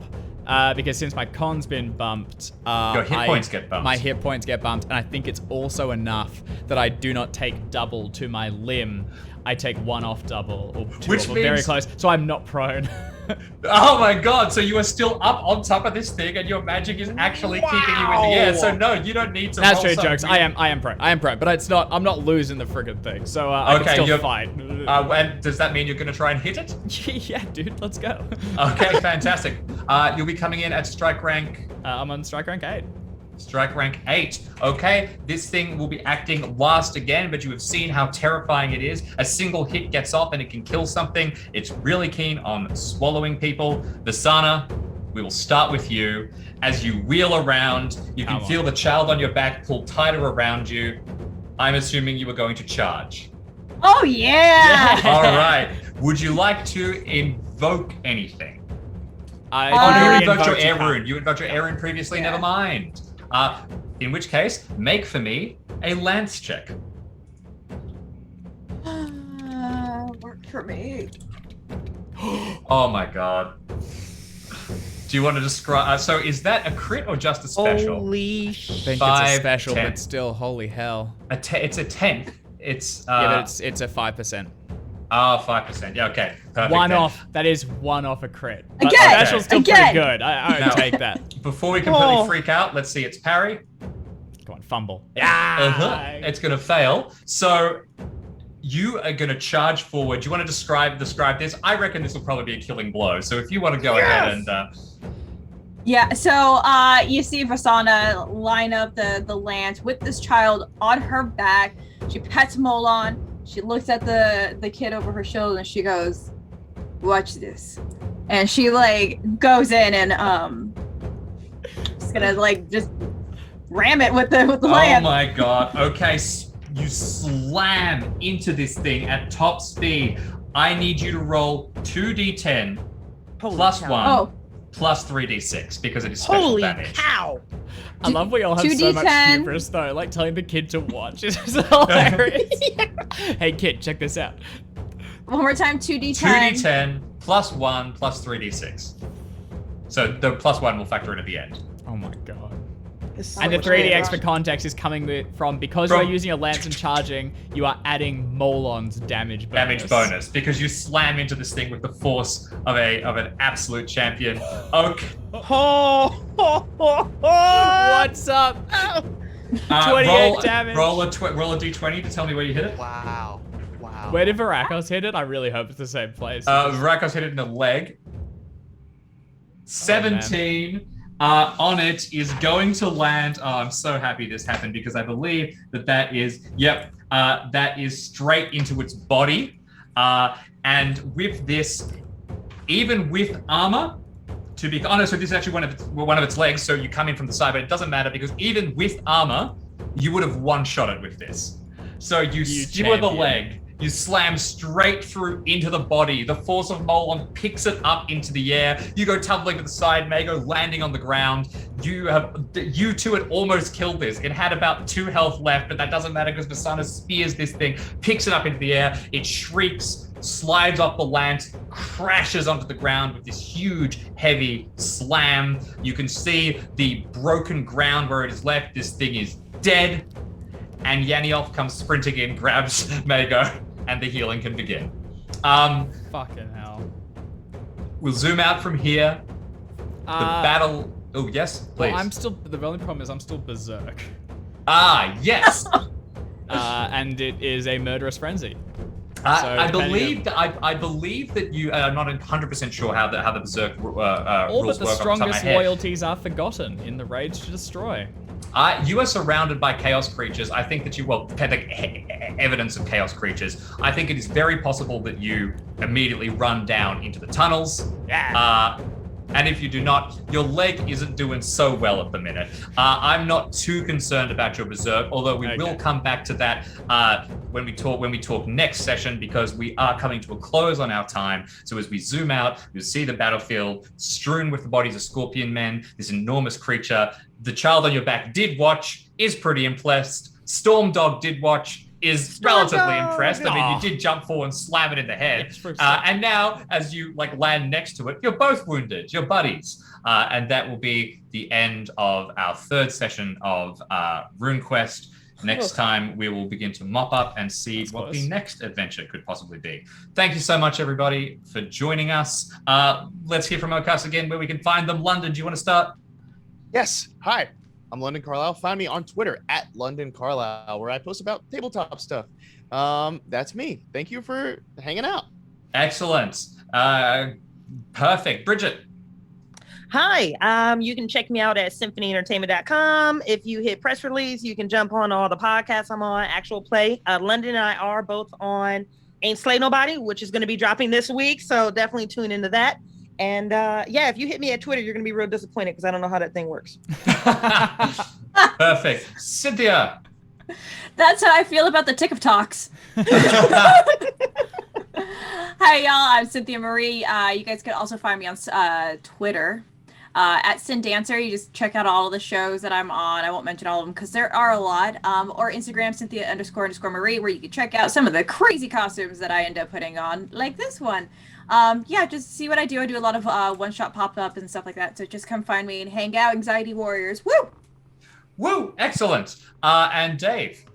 Because since my con's been bumped, your hit points get bumped. My hit points get bumped, and I think it's also enough that I do not take double to my limb. I take 1 off double, or 2 Which off, or means... very close, so I'm not prone. Oh my god, so you are still up on top of this thing and your magic is actually keeping you in the air. So no, you don't need to That's roll true, jokes. I am prone, but it's not. I'm not losing the friggin' thing, so I can still fight. And does that mean you're going to try and hit it? Yeah, dude, let's go. Okay, fantastic. You'll be coming in at strike rank... I'm on strike rank 8. Strike rank 8. Okay, this thing will be acting last again, but you have seen how terrifying it is. A single hit gets off and it can kill something. It's really keen on swallowing people. Visana, we will start with you. As you wheel around, you can feel the child on your back pull tighter around you. I'm assuming you were going to charge. Oh, yeah! All right. Would you like to invoke anything? You already invoked your air rune. You invoked your air rune previously, never mind. In which case, make for me a lance check. Worked for me. Oh my god. Do you want to describe? So is that a crit or just a special? Holy shit. I think 5, it's a special, 10. but still, holy hell. It's a 10th. It's yeah, but it's a 5%. Ah, 5%. Yeah, okay. Perfect. One then. off. That is one off a crit. But Again! Special's still Again! pretty good. I Now- would take that. Before we completely Oh. freak out, let's see its parry. Come on, fumble. It's going to fail. So you are going to charge forward. Do you want to describe this? I reckon this will probably be a killing blow. So if you want to go ahead and... Yeah, so you see Vasana line up the lance with this child on her back. She pets Molon. She looks at the kid over her shoulder and she goes, "Watch this." And she like goes in and just gonna like just ram it with the lance. Oh my god. Okay, you slam into this thing at top speed. I need you to roll 2d10 Holy plus cow. 1 Oh. plus 3d6 because it is special Holy damage. cow! I love we all have so much 2d10. hubris though, like telling the kid to watch. It's hilarious. Hey kid, check this out. One more time, 2d10. 2d10 plus 1 plus 3d6. So the plus 1 will factor in at the end. Oh my god. It's And the so 3dx much for context is coming from because From- you're using a lance and charging, you are adding Molon's damage bonus. Damage bonus because you slam into this thing with the force of an absolute champion. Okay. Oh, What's up? 28 damage. Roll a d20 to tell me where you hit it. Wow. Where did Varakos hit it? I really hope it's the same place. Rakos hit it in the leg. 17 on it is going to land. Oh, I'm so happy this happened because I believe that is straight into its body. And with this, even with armor, so this is actually one of its legs. So you come in from the side, but it doesn't matter because even with armor, you would have one-shot it with this. So you skewer the champion. leg. You slam straight through into the body. The force of Molon picks it up into the air. You go tumbling to the side, Mago landing on the ground. You two had almost killed this. It had about 2 health left, but that doesn't matter because Vasana spears this thing, picks it up into the air. It shrieks, slides off the lance, crashes onto the ground with this huge, heavy slam. You can see the broken ground where it is left. This thing is dead. And Yaniov comes sprinting in, grabs Mago, and the healing can begin. Fucking hell. We'll zoom out from here. The battle. Oh, yes, please. Well, the only problem is I'm still berserk. Ah, yes. And it is a murderous frenzy. I depending believe that you are not 100% sure how the berserk All rules but the work off the top of my strongest head. loyalties are forgotten in the rage to destroy. You are surrounded by chaos creatures. I think that evidence of chaos creatures. I think it is very possible that you immediately run down into the tunnels. Yeah. And if you do not, your leg isn't doing so well at the minute. I'm not too concerned about your berserk, although we will come back to that when we talk next session, because we are coming to a close on our time. So as we zoom out, you'll see the battlefield strewn with the bodies of scorpion men, this enormous creature. The child on your back did watch, is pretty impressed. Storm Dog did watch, is relatively impressed. I mean, you did jump forward and slam it in the head. And now, as you land next to it, you're both wounded. You're buddies. And that will be the end of our 3rd session of RuneQuest. Next time, we will begin to mop up and see what the next adventure could possibly be. Thank you so much, everybody, for joining us. Let's hear from Okas again, where we can find them. London, do you want to start? Yes. Hi, I'm London Carlisle. Find me on Twitter at London Carlisle, where I post about tabletop stuff. That's me. Thank you for hanging out. Excellent. Perfect. Bridget. Hi, you can check me out at symphonyentertainment.com. If you hit press release, you can jump on all the podcasts I'm on, actual play. London and I are both on Ain't Slay Nobody, which is going to be dropping this week. So definitely tune into that. And if you hit me at Twitter, you're going to be real disappointed because I don't know how that thing works. Perfect. Cynthia. That's how I feel about the TikToks. Hi, y'all. I'm Cynthia Marie. You guys can also find me on Twitter at Sin Dancer. You just check out all of the shows that I'm on. I won't mention all of them because there are a lot. Or Instagram, Cynthia__Marie, where you can check out some of the crazy costumes that I end up putting on, like this one. Just see what I do. I do a lot of one-shot pop-up and stuff like that. So just come find me and hang out, Anxiety Warriors. Woo! Woo! Excellent. And Dave.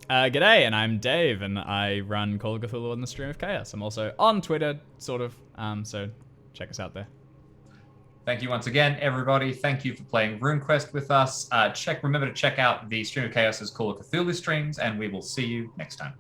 G'day, and I'm Dave, and I run Call of Cthulhu on the Stream of Chaos. I'm also on Twitter, sort of, so check us out there. Thank you once again, everybody. Thank you for playing RuneQuest with us. Remember to check out the Stream of Chaos's Call of Cthulhu streams, and we will see you next time.